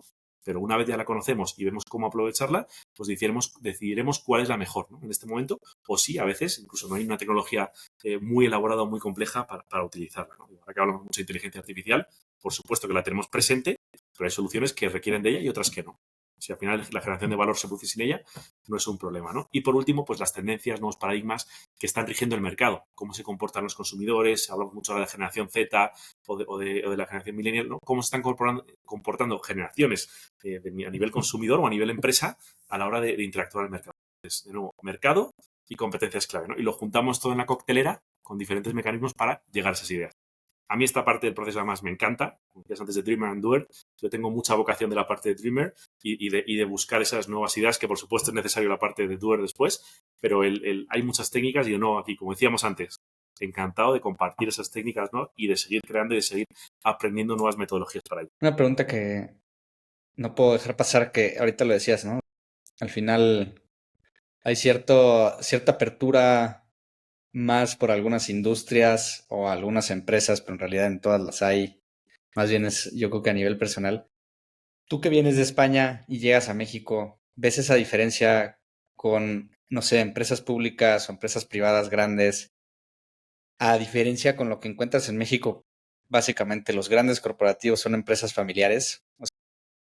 pero una vez ya la conocemos y vemos cómo aprovecharla, pues decidiremos cuál es la mejor, ¿no?, en este momento, o sí, a veces incluso no hay una tecnología muy elaborada o muy compleja para utilizarla, ¿no? Ahora que hablamos mucho de inteligencia artificial, por supuesto que la tenemos presente, pero hay soluciones que requieren de ella y otras que no. Si al final la generación de valor se produce sin ella, no es un problema, ¿no? Y por último, pues las tendencias, nuevos paradigmas que están rigiendo el mercado, cómo se comportan los consumidores, hablamos mucho de la generación Z o de la generación millennial, ¿no? Cómo se están comportando generaciones a nivel consumidor o a nivel empresa a la hora de interactuar en el mercado. Entonces, de nuevo, mercado y competencias clave, ¿no? Y lo juntamos todo en la coctelera con diferentes mecanismos para llegar a esas ideas. A mí esta parte del proceso además me encanta, como decías antes de Dreamer and Doer, Yo tengo mucha vocación de la parte de Dreamer y de buscar esas nuevas ideas, que por supuesto es necesario la parte de Doer después, pero hay muchas técnicas y yo no, aquí, como decíamos antes, encantado de compartir esas técnicas, ¿no? Y de seguir creando y de seguir aprendiendo nuevas metodologías para ello. Una pregunta que no puedo dejar pasar, que ahorita lo decías, ¿no? Al final hay cierta apertura más por algunas industrias o algunas empresas, pero en realidad en todas las hay. Más bien es, yo creo que a nivel personal. Tú que vienes de España y llegas a México, ¿ves esa diferencia con, no sé, empresas públicas o empresas privadas grandes? A diferencia con lo que encuentras en México, básicamente los grandes corporativos son empresas familiares. O sea,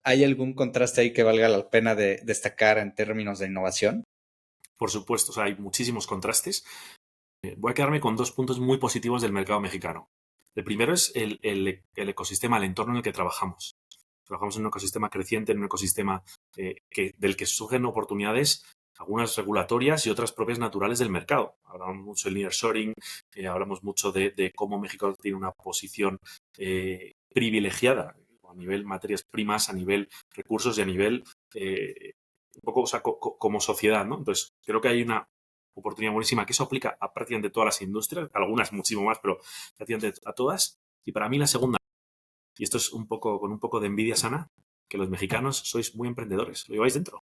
¿hay algún contraste ahí que valga la pena de destacar en términos de innovación? Por supuesto, o sea, hay muchísimos contrastes. Voy a quedarme con 2 puntos muy positivos del mercado mexicano. El primero es el ecosistema, el entorno en el que trabajamos. Trabajamos en un ecosistema creciente, en un ecosistema del que surgen oportunidades, algunas regulatorias y otras propias naturales del mercado. Hablamos mucho del nearshoring, hablamos mucho de cómo México tiene una posición privilegiada a nivel materias primas, a nivel recursos y a nivel un poco, o sea, como sociedad, ¿no? Entonces, creo que hay una oportunidad buenísima que eso aplica a prácticamente todas las industrias, algunas muchísimo más, pero prácticamente a todas. Y para mí la segunda, y esto es un poco con un poco de envidia sana, que los mexicanos sois muy emprendedores, lo lleváis dentro,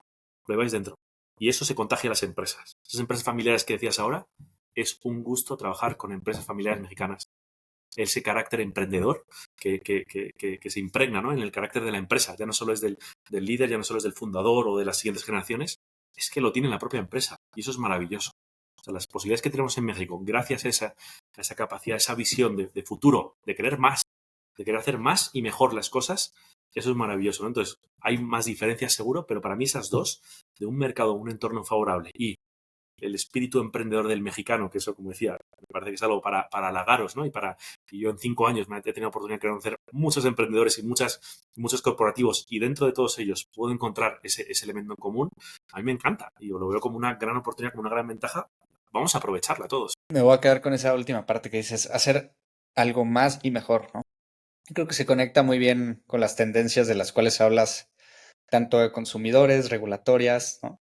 lo lleváis dentro. Y eso se contagia a las empresas. Esas empresas familiares que decías ahora, es un gusto trabajar con empresas familiares mexicanas. Ese carácter emprendedor que se impregna, ¿no?, en el carácter de la empresa. Ya no solo es del líder, ya no solo es del fundador o de las siguientes generaciones, es que lo tiene la propia empresa. Y eso es maravilloso. O sea, las posibilidades que tenemos en México, gracias a esa capacidad, a esa visión de futuro, de querer más, de querer hacer más y mejor las cosas, eso es maravilloso, ¿no? Entonces, hay más diferencias seguro, pero para mí esas dos, de un mercado, un entorno favorable y el espíritu emprendedor del mexicano, que eso, como decía, me parece que es algo para halagaros, ¿no? Y yo en 5 años me he tenido la oportunidad de conocer muchos emprendedores y muchos corporativos, y dentro de todos ellos puedo encontrar ese elemento en común. A mí me encanta y yo lo veo como una gran oportunidad, como una gran ventaja. Vamos a aprovecharla todos. Me voy a quedar con esa última parte que dices, hacer algo más y mejor, ¿no? Creo que se conecta muy bien con las tendencias de las cuales hablas, tanto de consumidores, regulatorias, ¿no?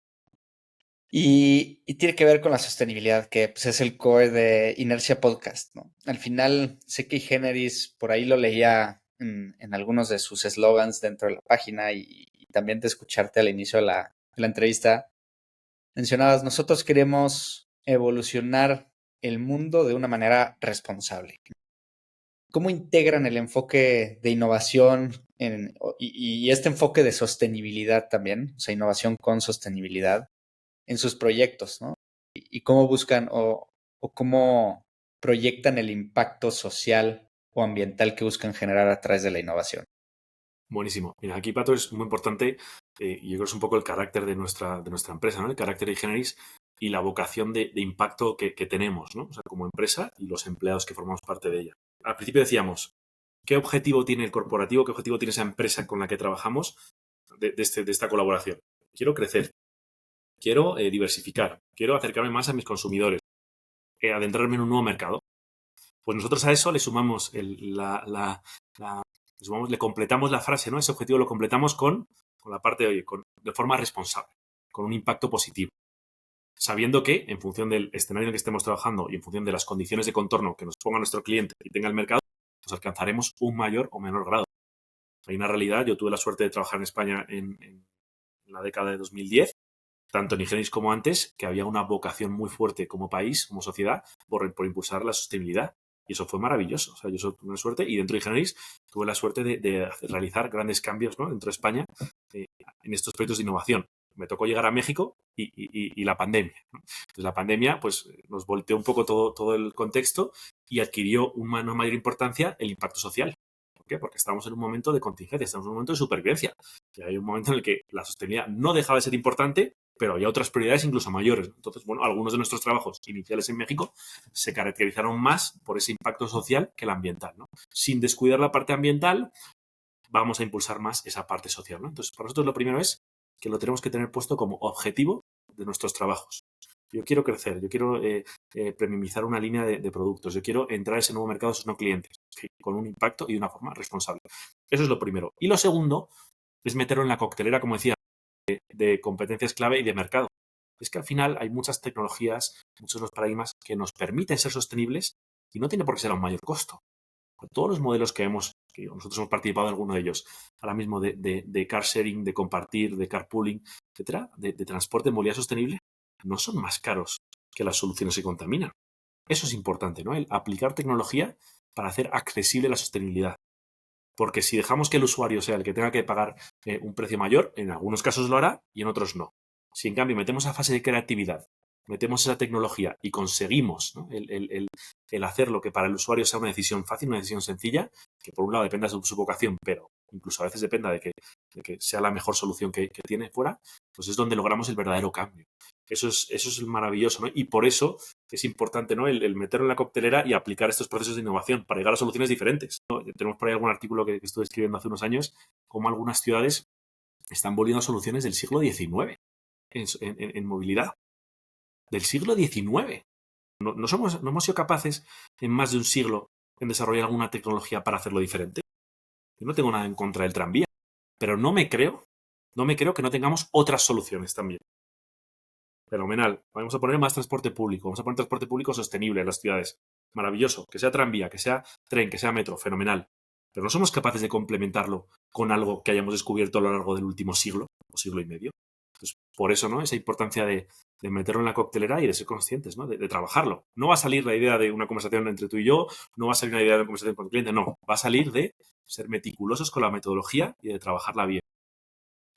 Y tiene que ver con la sostenibilidad, que pues, es el core de Inercia Podcast, ¿no? Al final, sé que Generis, por ahí lo leía en algunos de sus eslogans dentro de la página y también de escucharte al inicio de la entrevista, mencionabas, nosotros queremos evolucionar el mundo de una manera responsable. ¿Cómo integran el enfoque de innovación y este enfoque de sostenibilidad también, o sea, innovación con sostenibilidad en sus proyectos, ¿no? Y cómo buscan o cómo proyectan el impacto social o ambiental que buscan generar a través de la innovación? Buenísimo. Mira, aquí, Pato, es muy importante, y yo creo que es un poco el carácter de nuestra empresa, ¿no? El carácter de Generis y la vocación de impacto que tenemos, ¿no? O sea, como empresa y los empleados que formamos parte de ella. Al principio decíamos, ¿qué objetivo tiene el corporativo? ¿Qué objetivo tiene esa empresa con la que trabajamos de esta colaboración? Quiero crecer, quiero diversificar, quiero acercarme más a mis consumidores, adentrarme en un nuevo mercado. Pues nosotros a eso le sumamos le completamos la frase, ¿no? Ese objetivo lo completamos con la parte de, oye, de forma responsable, con un impacto positivo. Sabiendo que, en función del escenario en el que estemos trabajando y en función de las condiciones de contorno que nos ponga nuestro cliente y tenga el mercado, pues alcanzaremos un mayor o menor grado. Hay una realidad, yo tuve la suerte de trabajar en España en la década de 2010, tanto en Ingenieris como antes, que había una vocación muy fuerte como país, como sociedad, por impulsar la sostenibilidad. Y eso fue maravilloso. O sea, yo tuve una suerte y dentro de Ingenieris tuve la suerte de realizar grandes cambios, ¿no?, dentro de España, en estos proyectos de innovación. Me tocó llegar a México y la pandemia, ¿no? Entonces la pandemia pues nos volteó un poco todo el contexto y adquirió una mayor importancia el impacto social. ¿Por qué? Porque estamos en un momento de contingencia, estamos en un momento de supervivencia. Y hay un momento en el que la sostenibilidad no dejaba de ser importante, pero había otras prioridades incluso mayores. Entonces, bueno, algunos de nuestros trabajos iniciales en México se caracterizaron más por ese impacto social que el ambiental, ¿no? Sin descuidar la parte ambiental, vamos a impulsar más esa parte social, ¿no? Entonces, para nosotros lo primero es que lo tenemos que tener puesto como objetivo de nuestros trabajos. Yo quiero crecer, yo quiero premiumizar una línea de productos, yo quiero entrar a ese nuevo mercado de esos no clientes, con un impacto y de una forma responsable. Eso es lo primero. Y lo segundo es meterlo en la coctelera, como decía, de competencias clave y de mercado. Es que al final hay muchas tecnologías, muchos de los paradigmas que nos permiten ser sostenibles y no tiene por qué ser a un mayor costo. Todos los modelos que vemos, que nosotros hemos participado en alguno de ellos, ahora mismo de car sharing, de compartir, de carpooling, etcétera, de transporte de movilidad sostenible, no son más caros que las soluciones que contaminan. Eso es importante, ¿no? El aplicar tecnología para hacer accesible la sostenibilidad. Porque si dejamos que el usuario sea el que tenga que pagar un precio mayor, en algunos casos lo hará y en otros no. Si en cambio metemos esa fase de creatividad, metemos esa tecnología y conseguimos, ¿no? el hacer lo que para el usuario sea una decisión fácil, una decisión sencilla, que por un lado dependa de su vocación, pero incluso a veces dependa de que sea la mejor solución que tiene fuera, pues es donde logramos el verdadero cambio. Eso es maravilloso, ¿no? Y por eso es importante, ¿no? El meterlo en la coctelera y aplicar estos procesos de innovación para llegar a soluciones diferentes, ¿no? Tenemos por ahí algún artículo que estuve escribiendo hace unos años, como algunas ciudades están volviendo a soluciones del siglo XIX en movilidad. Del siglo XIX. No hemos sido capaces en más de un siglo en desarrollar alguna tecnología para hacerlo diferente. Yo no tengo nada en contra del tranvía, pero no me creo que no tengamos otras soluciones también. Fenomenal. Vamos a poner más transporte público. Vamos a poner transporte público sostenible en las ciudades. Maravilloso. Que sea tranvía, que sea tren, que sea metro. Fenomenal. Pero no somos capaces de complementarlo con algo que hayamos descubierto a lo largo del último siglo o siglo y medio. Entonces, por eso, ¿no? Esa importancia de meterlo en la coctelera y de ser conscientes, ¿no? De trabajarlo. No va a salir la idea de una conversación entre tú y yo, no va a salir una idea de una conversación con el cliente, no. Va a salir de ser meticulosos con la metodología y de trabajarla bien.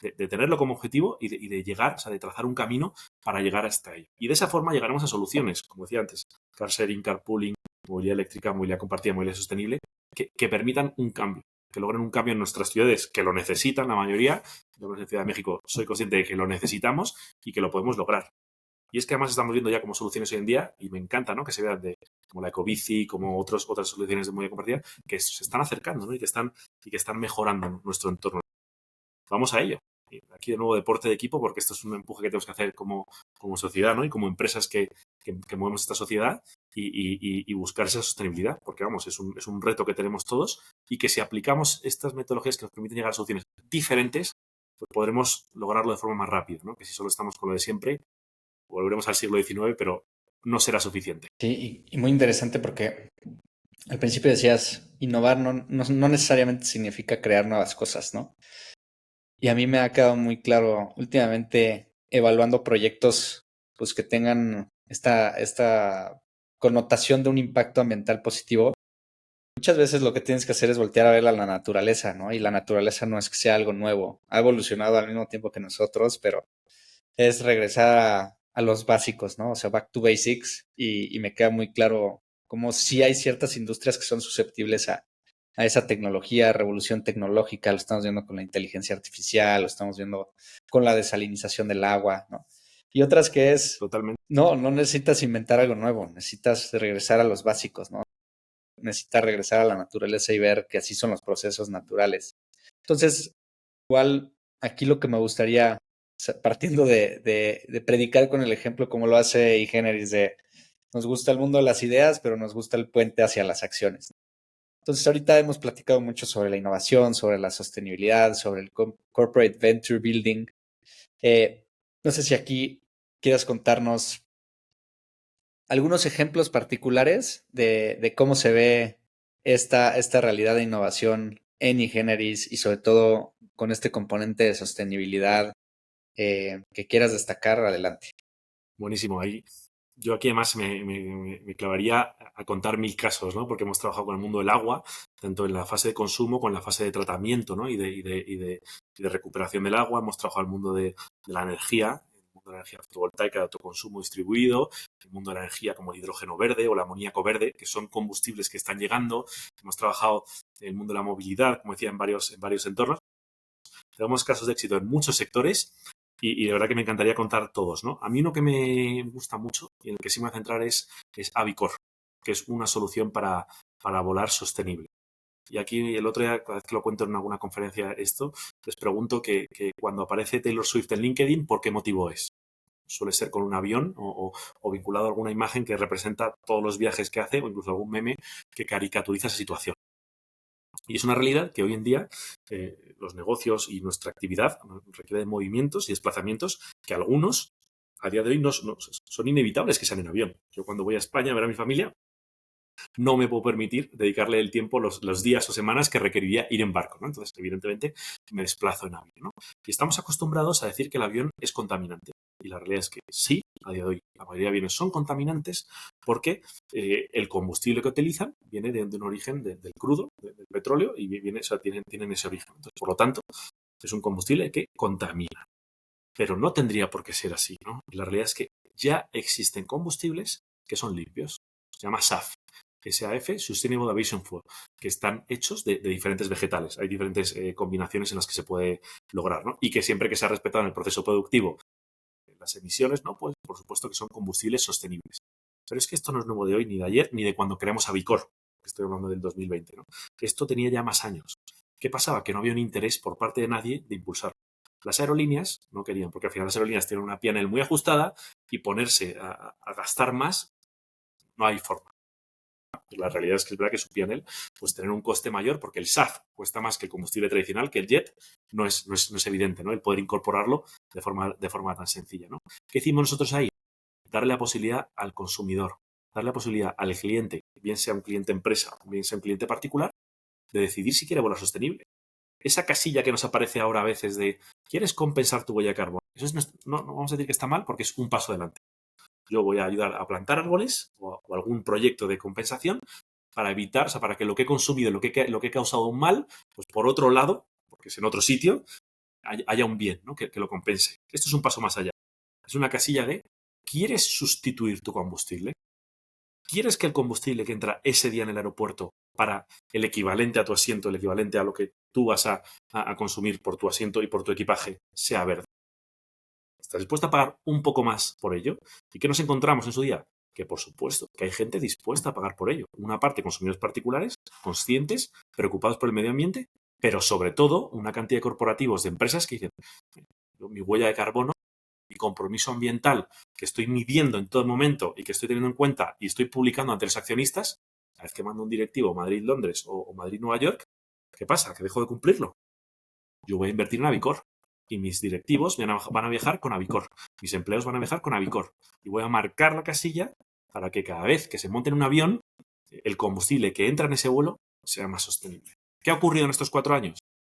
De tenerlo como objetivo y de llegar, o sea, de trazar un camino para llegar hasta ello. Y de esa forma llegaremos a soluciones, como decía antes, car sharing, carpooling, movilidad eléctrica, movilidad compartida, movilidad sostenible, que permitan un cambio, que logren un cambio en nuestras ciudades, que lo necesitan la mayoría. Yo en la Ciudad de México soy consciente de que lo necesitamos y que lo podemos lograr. Y es que además estamos viendo ya como soluciones hoy en día, y me encanta, ¿no? Que se vean como la ecobici, como otras soluciones de movilidad compartida, que se están acercando, ¿no? y que están mejorando nuestro entorno. Vamos a ello. Y aquí de nuevo deporte de equipo, porque esto es un empuje que tenemos que hacer como sociedad, ¿no? Y como empresas que movemos esta sociedad y buscar esa sostenibilidad, porque vamos, es un reto que tenemos todos y que si aplicamos estas metodologías que nos permiten llegar a soluciones diferentes, pues podremos lograrlo de forma más rápida, ¿no? Que si solo estamos con lo de siempre, volveremos al siglo XIX, pero no será suficiente. Sí, y muy interesante porque al principio decías, innovar no necesariamente significa crear nuevas cosas, ¿no? Y a mí me ha quedado muy claro últimamente evaluando proyectos pues que tengan esta connotación de un impacto ambiental positivo. Muchas veces lo que tienes que hacer es voltear a ver a la naturaleza, ¿no? Y la naturaleza no es que sea algo nuevo, ha evolucionado al mismo tiempo que nosotros, pero es regresar a los básicos, ¿no? O sea, back to basics y me queda muy claro cómo sí hay ciertas industrias que son susceptibles a esa tecnología, revolución tecnológica, lo estamos viendo con la inteligencia artificial, lo estamos viendo con la desalinización del agua, ¿no? Y otras que es, Totalmente. no necesitas inventar algo nuevo, necesitas regresar a los básicos, ¿no? Necesitas regresar a la naturaleza y ver que así son los procesos naturales. Entonces, igual aquí lo que me gustaría, partiendo de predicar con el ejemplo como lo hace iGeneris, de nos gusta el mundo de las ideas, pero nos gusta el puente hacia las acciones. Entonces, ahorita hemos platicado mucho sobre la innovación, sobre la sostenibilidad, sobre el corporate venture building. No sé si aquí quieras contarnos algunos ejemplos particulares de cómo se ve esta realidad de innovación en iGeneris y sobre todo con este componente de sostenibilidad que quieras destacar, adelante. Buenísimo. Ahí yo aquí además me clavaría a contar 1000 casos, ¿no? Porque hemos trabajado con el mundo del agua, tanto en la fase de consumo como en la fase de tratamiento, ¿no? Y de recuperación del agua. Hemos trabajado el mundo de la energía, el mundo de la energía fotovoltaica de autoconsumo distribuido, el mundo de la energía como el hidrógeno verde o el amoníaco verde, que son combustibles que están llegando. Hemos trabajado en el mundo de la movilidad, como decía, en varios entornos. Tenemos casos de éxito en muchos sectores y de verdad que me encantaría contar todos, ¿no? A mí uno que me gusta mucho y en el que sí me voy a centrar es Avicor, que es una solución para volar sostenible. Y aquí el otro día, cada vez que lo cuento en alguna conferencia esto, les pregunto que cuando aparece Taylor Swift en LinkedIn, ¿por qué motivo es? Suele ser con un avión o vinculado a alguna imagen que representa todos los viajes que hace o incluso algún meme que caricaturiza esa situación. Y es una realidad que hoy en día los negocios y nuestra actividad requiere de movimientos y desplazamientos que algunos a día de hoy son inevitables que sean en avión. Yo cuando voy a España a ver a mi familia no me puedo permitir dedicarle el tiempo, los días o semanas que requeriría ir en barco, ¿no? Entonces, evidentemente, me desplazo en avión, ¿no? Y estamos acostumbrados a decir que el avión es contaminante. Y la realidad es que sí, a día de hoy, la mayoría de aviones son contaminantes porque el combustible que utilizan viene de un origen del crudo, del petróleo, y viene, o sea, tienen ese origen. Entonces, por lo tanto, es un combustible que contamina. Pero no tendría por qué ser así, ¿no? Y la realidad es que ya existen combustibles que son limpios. Se llama SAF, SAF, Sustainable Aviation Fuel, que están hechos de diferentes vegetales. Hay diferentes combinaciones en las que se puede lograr, ¿no? Y que siempre que se ha respetado en el proceso productivo las emisiones, ¿no? Pues por supuesto que son combustibles sostenibles. Pero es que esto no es nuevo de hoy, ni de ayer, ni de cuando creamos Avicor, que estoy hablando del 2020, ¿no? Esto tenía ya más años. ¿Qué pasaba? Que no había un interés por parte de nadie de impulsarlo. Las aerolíneas no querían, porque al final las aerolíneas tienen una PNL muy ajustada y ponerse a gastar más no hay forma. La realidad es que es verdad que su PNL, pues tener un coste mayor, porque el SAF cuesta más que el combustible tradicional, que el jet, no es evidente, ¿no? El poder incorporarlo de forma tan sencilla, ¿no? ¿Qué hicimos nosotros ahí? Darle la posibilidad al consumidor, darle la posibilidad al cliente, bien sea un cliente empresa, bien sea un cliente particular, de decidir si quiere volar sostenible. Esa casilla que nos aparece ahora a veces de ¿quieres compensar tu huella de carbono? Eso no vamos a decir que está mal porque es un paso adelante. Yo voy a ayudar a plantar árboles o algún proyecto de compensación para evitar, o sea, para que lo que he consumido, lo que he causado un mal, pues por otro lado, porque es en otro sitio, haya un bien, ¿no? Que lo compense. Esto es un paso más allá. Es una casilla de ¿quieres sustituir tu combustible? ¿Quieres que el combustible que entra ese día en el aeropuerto para el equivalente a tu asiento, el equivalente a lo que tú vas a consumir por tu asiento y por tu equipaje, sea verde? ¿Estás dispuesta a pagar un poco más por ello? ¿Y qué nos encontramos en su día? Que por supuesto, que hay gente dispuesta a pagar por ello. Una parte, consumidores particulares, conscientes, preocupados por el medio ambiente, pero sobre todo una cantidad de corporativos, de empresas que dicen, mi huella de carbono, mi compromiso ambiental que estoy midiendo en todo momento y que estoy teniendo en cuenta y estoy publicando ante los accionistas, cada vez que mando un directivo Madrid-Londres o Madrid-Nueva York, ¿qué pasa? ¿Que dejo de cumplirlo? Yo voy a invertir en Avicor y mis directivos van a viajar con Avicor. Mis empleados van a viajar con Avicor. Y voy a marcar la casilla para que cada vez que se monte en un avión, el combustible que entra en ese vuelo sea más sostenible. ¿Qué ha ocurrido en estos 4 años?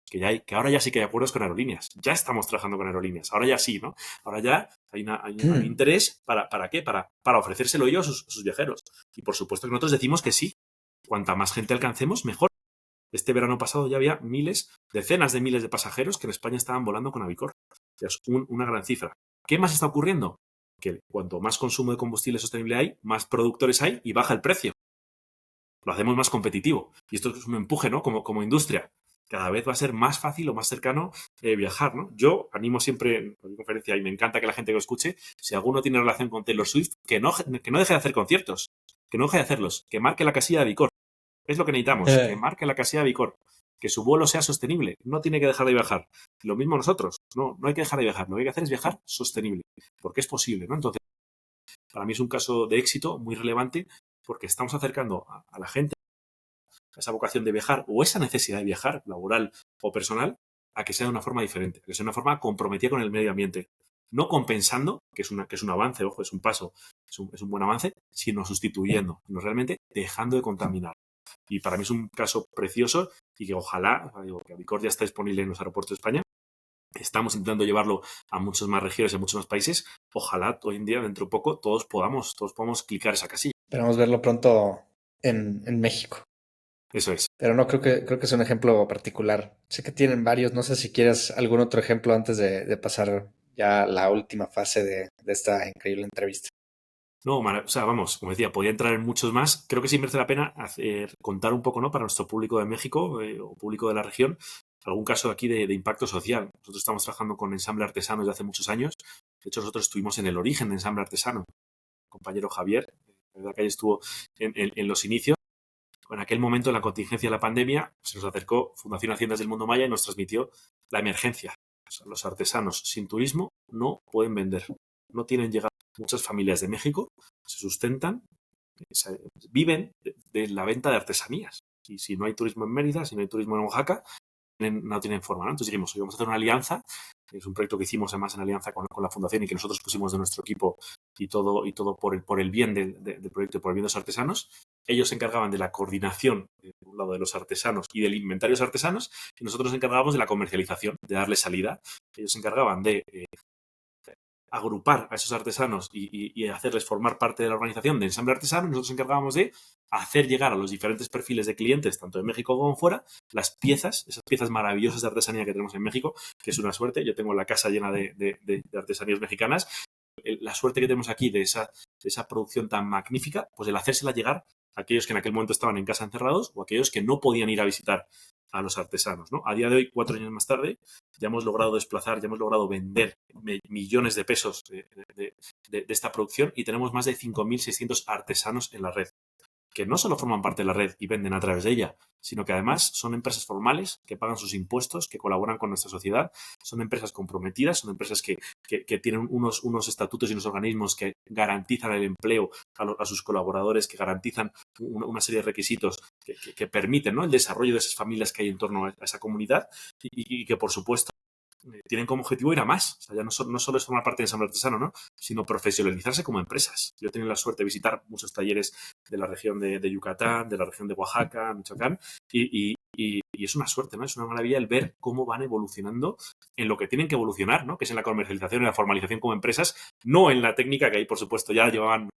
Que ahora ya sí que hay acuerdos con aerolíneas. Ya estamos trabajando con aerolíneas. Ahora ya sí, ¿no? Ahora ya hay un interés ¿para qué? Para ofrecérselo ellos a sus viajeros. Y por supuesto que nosotros decimos que sí. Cuanta más gente alcancemos, mejor. Este verano pasado ya había decenas de miles de pasajeros que en España estaban volando con Avicor. Ya es una gran cifra. ¿Qué más está ocurriendo? Que cuanto más consumo de combustible sostenible hay, más productores hay y baja el precio. Lo hacemos más competitivo. Y esto es un empuje, ¿no? Como industria. Cada vez va a ser más fácil o más cercano viajar, ¿no? Yo animo siempre en mi conferencia y me encanta que la gente que lo escuche, si alguno tiene relación con Taylor Swift, que no deje de hacer conciertos, que no deje de hacerlos, que marque la casilla de Avicor. Es lo que necesitamos, que marque la casilla de Avicor, que su vuelo sea sostenible, no tiene que dejar de viajar. Lo mismo nosotros, no hay que dejar de viajar, lo que hay que hacer es viajar sostenible, porque es posible, ¿no? Entonces, para mí es un caso de éxito muy relevante porque estamos acercando a la gente a esa vocación de viajar o esa necesidad de viajar, laboral o personal, a que sea de una forma diferente, a que sea de una forma comprometida con el medio ambiente. No compensando, que es un avance, ojo, es un paso, es un buen avance, sino sustituyendo, no realmente dejando de contaminar. Y para mí es un caso precioso y que ojalá, digo, que Avicor ya está disponible en los aeropuertos de España. Estamos intentando llevarlo a muchas más regiones, a muchos más países. Ojalá hoy en día, dentro de poco, todos podamos clicar esa casilla. Esperamos verlo pronto en México. Eso es. Pero no, creo que es un ejemplo particular. Sé que tienen varios, no sé si quieres algún otro ejemplo antes de pasar ya a la última fase de esta increíble entrevista. No, o sea, vamos, como decía, podía entrar en muchos más. Creo que sí merece la pena contar un poco, ¿no? Para nuestro público de México o público de la región, algún caso aquí de impacto social. Nosotros estamos trabajando con Ensamble Artesano desde hace muchos años. De hecho, nosotros estuvimos en el origen de Ensamble Artesano. El compañero Javier, la verdad que ahí estuvo en los inicios. En aquel momento, en la contingencia de la pandemia, se nos acercó Fundación Haciendas del Mundo Maya y nos transmitió la emergencia. O sea, los artesanos sin turismo no pueden vender, no tienen llegada. Muchas familias de México se sustentan, viven de la venta de artesanías. Y si no hay turismo en Mérida, si no hay turismo en Oaxaca, no tienen forma, ¿no? Entonces dijimos, oye, vamos a hacer una alianza. Es un proyecto que hicimos además en alianza con la fundación y que nosotros pusimos de nuestro equipo y todo por el bien del proyecto y por el bien de los artesanos. Ellos se encargaban de la coordinación, por un lado, de los artesanos y del inventario de los artesanos, y nosotros nos encargábamos de la comercialización, de darle salida. Ellos se encargaban de agrupar a esos artesanos y hacerles formar parte de la organización de ensamble artesano, y nosotros nos encargábamos de hacer llegar a los diferentes perfiles de clientes, tanto en México como fuera, las piezas, esas piezas maravillosas de artesanía que tenemos en México, que es una suerte. Yo tengo la casa llena de artesanías mexicanas. La suerte que tenemos aquí de esa producción tan magnífica, pues el hacérsela llegar a aquellos que en aquel momento estaban en casa encerrados o aquellos que no podían ir a visitar a los artesanos, ¿no? A día de hoy, 4 años más tarde, ya hemos logrado desplazar, ya hemos logrado vender millones de pesos de esta producción, y tenemos más de 5.600 artesanos en la red, que no solo forman parte de la red y venden a través de ella, sino que además son empresas formales que pagan sus impuestos, que colaboran con nuestra sociedad, son empresas comprometidas, son empresas que tienen unos estatutos y unos organismos que garantizan el empleo a sus colaboradores, que garantizan una serie de requisitos que permiten, ¿no?, el desarrollo de esas familias que hay en torno a esa comunidad, y que, por supuesto, tienen como objetivo ir a más. O sea, ya no solo es formar parte de ensamble artesano, ¿no?, sino profesionalizarse como empresas. Yo he tenido la suerte de visitar muchos talleres de la región de Yucatán, de la región de Oaxaca, Michoacán, y es una suerte, ¿no? Es una maravilla el ver cómo van evolucionando en lo que tienen que evolucionar, ¿no?, que es en la comercialización y la formalización como empresas, no en la técnica, que ahí, por supuesto, ya llevaban.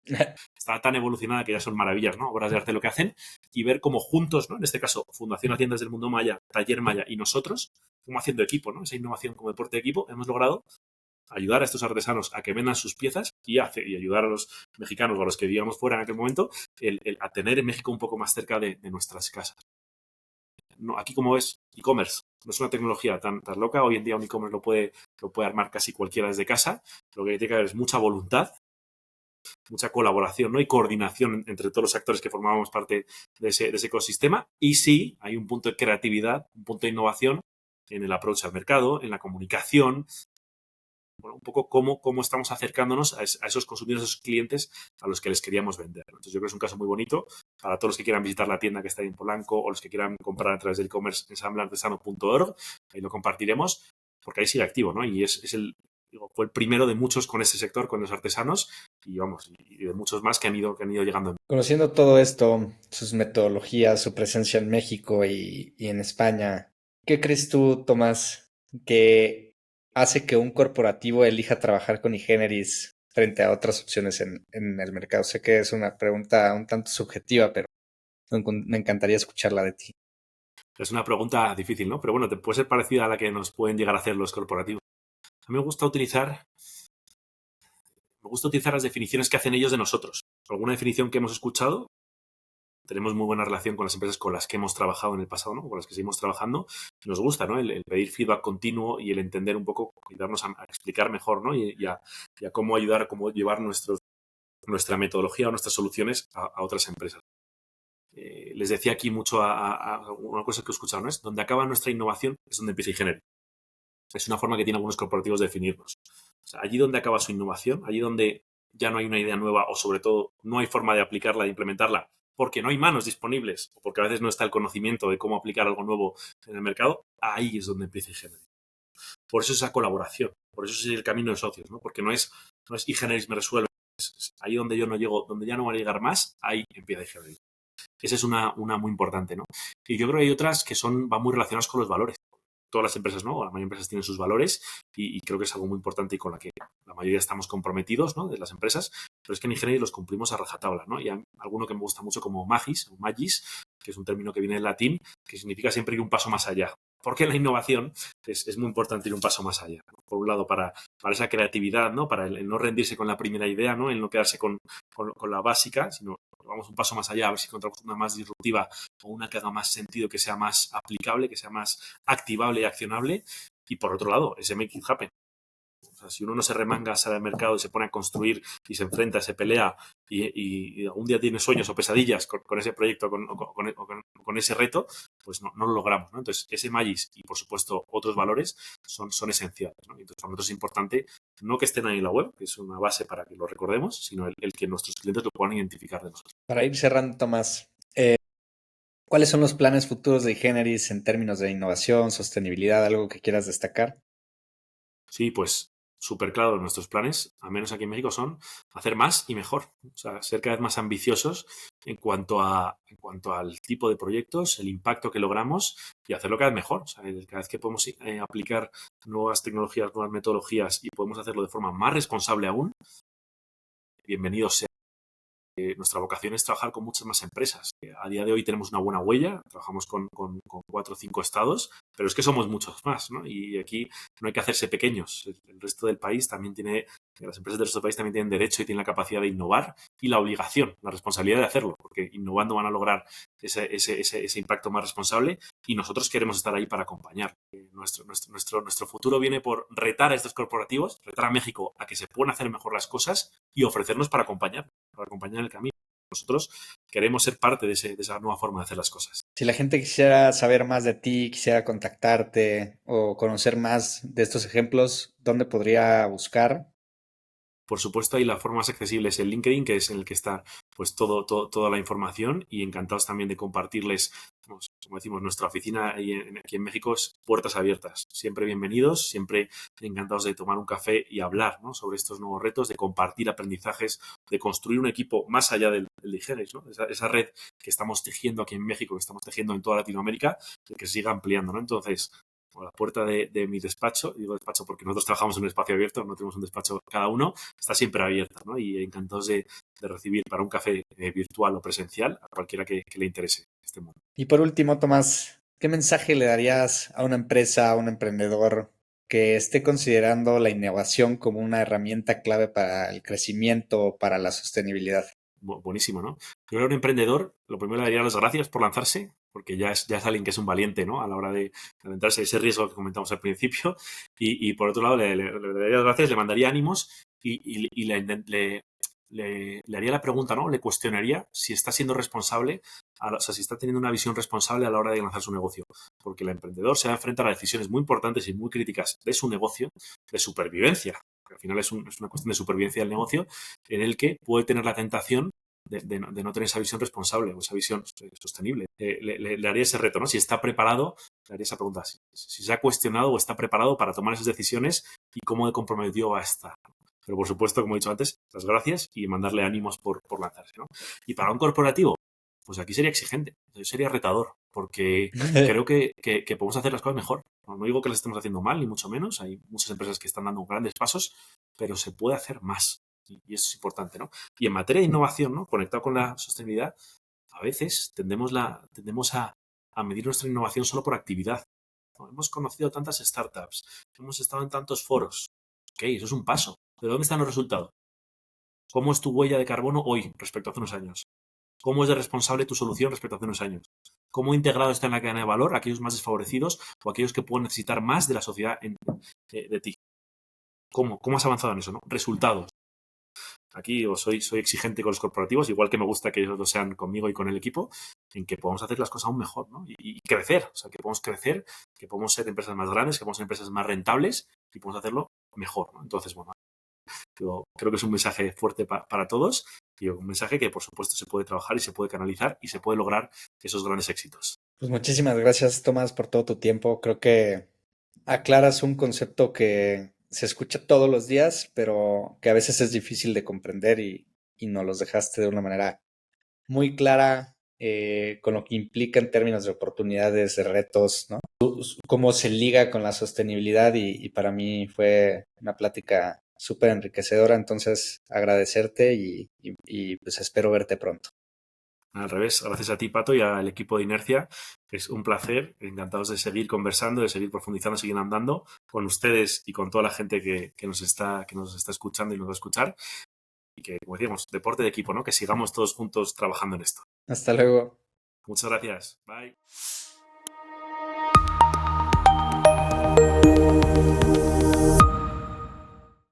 Está tan evolucionada que ya son maravillas, ¿no?, obras de arte lo que hacen, y ver cómo juntos, ¿no?, en este caso Fundación Haciendas del Mundo Maya, Taller Maya y nosotros, como haciendo equipo, ¿no?, esa innovación como deporte de equipo, hemos logrado ayudar a estos artesanos a que vendan sus piezas y ayudar a los mexicanos o a los que vivíamos fuera en aquel momento a tener en México un poco más cerca de nuestras casas. No, aquí, como ves, e-commerce no es una tecnología tan loca. Hoy en día un e-commerce lo puede armar casi cualquiera desde casa. Lo que tiene que haber es mucha voluntad, mucha colaboración, ¿no?, y coordinación entre todos los actores que formábamos parte de ese ecosistema. Y sí, hay un punto de creatividad, un punto de innovación en el approach al mercado, en la comunicación. Bueno, un poco cómo estamos acercándonos a esos consumidores, a esos clientes a los que les queríamos vender. Entonces, yo creo que es un caso muy bonito para todos los que quieran visitar la tienda que está ahí en Polanco, o los que quieran comprar a través del e-commerce ensambleartesano.org. Ahí lo compartiremos, porque ahí sigue activo, ¿no? Y fue el primero de muchos con ese sector, con los artesanos, y vamos, y de muchos más que han ido llegando. Conociendo todo esto, sus metodologías, su presencia en México y en España, ¿qué crees tú, Tomás, que hace que un corporativo elija trabajar con eGeneris frente a otras opciones en el mercado? Sé que es una pregunta un tanto subjetiva, pero me encantaría escucharla de ti. Es una pregunta difícil, ¿no? Pero bueno, te puede ser parecida a la que nos pueden llegar a hacer los corporativos. A mí me gusta utilizar las definiciones que hacen ellos de nosotros. Alguna definición que hemos escuchado. Tenemos muy buena relación con las empresas con las que hemos trabajado en el pasado, ¿no?, con las que seguimos trabajando. Nos gusta, ¿no?, el pedir feedback continuo y el entender un poco, ayudarnos a explicar mejor, ¿no?, y a cómo ayudar, a cómo llevar nuestra metodología o nuestras soluciones a otras empresas. Les decía aquí mucho a una cosa que he escuchado, ¿no?, es donde acaba nuestra innovación es donde empieza eGeneris. Es una forma que tienen algunos corporativos de definirnos. O sea, allí donde acaba su innovación, allí donde ya no hay una idea nueva, o sobre todo no hay forma de aplicarla, de implementarla, porque no hay manos disponibles, o porque a veces no está el conocimiento de cómo aplicar algo nuevo en el mercado, ahí es donde empieza eGeneris. Por eso es esa colaboración, por eso es el camino de socios, ¿no?, porque no es eGeneris me resuelve, es ahí donde yo no llego, donde ya no va a llegar más, ahí empieza eGeneris. Esa es una muy importante, ¿no? Y yo creo que hay otras que van muy relacionadas con los valores. Todas las empresas, ¿no?, o la mayoría de empresas tienen sus valores, y creo que es algo muy importante y con la que la mayoría estamos comprometidos, ¿no?, de las empresas, pero es que en eGeneris los cumplimos a rajatabla, ¿no? Y hay alguno que me gusta mucho como Magis, o Magis, que es un término que viene del latín, que significa siempre ir un paso más allá. Porque en la innovación es muy importante ir un paso más allá, ¿no? Por un lado, para esa creatividad, ¿no?, para el no rendirse con la primera idea, ¿no?, el no quedarse con la básica, sino vamos un paso más allá, a ver si encontramos una más disruptiva o una que haga más sentido, que sea más aplicable, que sea más activable y accionable. Y por otro lado, ese make it happen. O sea, si uno no se remanga, sale al mercado y se pone a construir y se enfrenta, se pelea y algún día tiene sueños o pesadillas con ese proyecto, con ese reto, pues no lo logramos, ¿no? Entonces, ese Magis y, por supuesto, otros valores son esenciales, ¿no? Entonces, para nosotros es importante no que estén ahí en la web, que es una base para que lo recordemos, sino el que nuestros clientes lo puedan identificar de nosotros. Para ir cerrando, Tomás, ¿Cuáles son los planes futuros de iGeneris en términos de innovación, sostenibilidad, algo que quieras destacar? Sí, pues súper claro, nuestros planes, al menos aquí en México, son hacer más y mejor. O sea, ser cada vez más ambiciosos en cuanto al tipo de proyectos, el impacto que logramos y hacerlo cada vez mejor. O sea, cada vez que podemos aplicar nuevas tecnologías, nuevas metodologías y podemos hacerlo de forma más responsable aún, bienvenido sea. Nuestra vocación es trabajar con muchas más empresas. A día de hoy tenemos una buena huella, trabajamos con 4 o 5 estados, pero es que somos muchos más, ¿no? Y aquí no hay que hacerse pequeños. El resto del país también tiene, las empresas del resto del país también tienen derecho y tienen la capacidad de innovar y la obligación, la responsabilidad de hacerlo, porque innovando van a lograr ese impacto más responsable y nosotros queremos estar ahí para acompañar. Nuestro futuro viene por retar a estos corporativos, retar a México a que se puedan hacer mejor las cosas y ofrecernos para acompañar el camino. Nosotros queremos ser parte de esa nueva forma de hacer las cosas. Si la gente quisiera saber más de ti, quisiera contactarte o conocer más de estos ejemplos, ¿dónde podría buscar? Por supuesto, ahí la forma más accesible es el LinkedIn, que es en el que está pues toda la información y encantados también de compartirles, como decimos, nuestra oficina aquí en México es puertas abiertas. Siempre bienvenidos, siempre encantados de tomar un café y hablar, ¿no?, sobre estos nuevos retos, de compartir aprendizajes, de construir un equipo más allá del de iGeneris, ¿no? Esa red que estamos tejiendo aquí en México, que estamos tejiendo en toda Latinoamérica, que siga ampliando, ¿no? Entonces, a la puerta de mi despacho, digo despacho porque nosotros trabajamos en un espacio abierto, no tenemos un despacho cada uno, está siempre abierta, ¿no? Y encantados de recibir para un café virtual o presencial a cualquiera que le interese este mundo. Y por último, Tomás, ¿qué mensaje le darías a una empresa, a un emprendedor que esté considerando la innovación como una herramienta clave para el crecimiento, para la sostenibilidad? Buenísimo, ¿no? Yo creo que un emprendedor, lo primero le daría las gracias por lanzarse, porque ya es alguien que es un valiente, ¿no?, a la hora de aventarse ese riesgo que comentamos al principio. Y por otro lado, le daría las gracias, le mandaría ánimos y le haría la pregunta, ¿no? Le cuestionaría si está siendo responsable, o sea, si está teniendo una visión responsable a la hora de lanzar su negocio. Porque el emprendedor se va a enfrentar a decisiones muy importantes y muy críticas de su negocio, de supervivencia. Porque al final es una cuestión de supervivencia del negocio, en el que puede tener la tentación de no tener esa visión responsable o esa visión sostenible. Le haría ese reto, ¿no? Si está preparado, le haría esa pregunta. Si se ha cuestionado o está preparado para tomar esas decisiones y cómo de comprometido va a estar. Pero por supuesto, como he dicho antes, las gracias y mandarle ánimos por lanzarse, ¿no? Y para un corporativo, pues aquí sería exigente, yo sería retador, porque creo que podemos hacer las cosas mejor. No digo que las estemos haciendo mal, ni mucho menos. Hay muchas empresas que están dando grandes pasos, pero se puede hacer más. Y eso es importante, ¿no? Y en materia de innovación, ¿no?, conectado con la sostenibilidad, a veces tendemos a medir nuestra innovación solo por actividad. ¿No? Hemos conocido tantas startups, hemos estado en tantos foros. Ok, eso es un paso. ¿Pero dónde están los resultados? ¿Cómo es tu huella de carbono hoy respecto a hace unos años? ¿Cómo es de responsable tu solución respecto a hace unos años? ¿Cómo integrado está en la cadena de valor aquellos más desfavorecidos o aquellos que pueden necesitar más de la sociedad de ti? ¿Cómo has avanzado en eso, no? Resultados. Aquí soy exigente con los corporativos, igual que me gusta que ellos lo sean conmigo y con el equipo, en que podamos hacer las cosas aún mejor, ¿no? Y crecer, o sea, que podemos crecer, que podemos ser empresas más grandes, que podemos ser empresas más rentables y podemos hacerlo mejor, ¿no? Entonces, bueno, yo creo que es un mensaje fuerte para todos y un mensaje que, por supuesto, se puede trabajar y se puede canalizar y se puede lograr esos grandes éxitos. Pues muchísimas gracias, Tomás, por todo tu tiempo. Creo que aclaras un concepto que se escucha todos los días, pero que a veces es difícil de comprender y nos los dejaste de una manera muy clara, con lo que implica en términos de oportunidades, de retos, ¿no? Cómo se liga con la sostenibilidad y para mí fue una plática súper enriquecedora, entonces agradecerte y pues espero verte pronto. Al revés, gracias a ti, Pato, y al equipo de Inercia. Es un placer, encantados de seguir conversando, de seguir profundizando, seguir andando con ustedes y con toda la gente que nos está escuchando y nos va a escuchar. Y que, como decíamos, deporte de equipo, ¿no? Que sigamos todos juntos trabajando en esto. Hasta luego. Muchas gracias. Bye.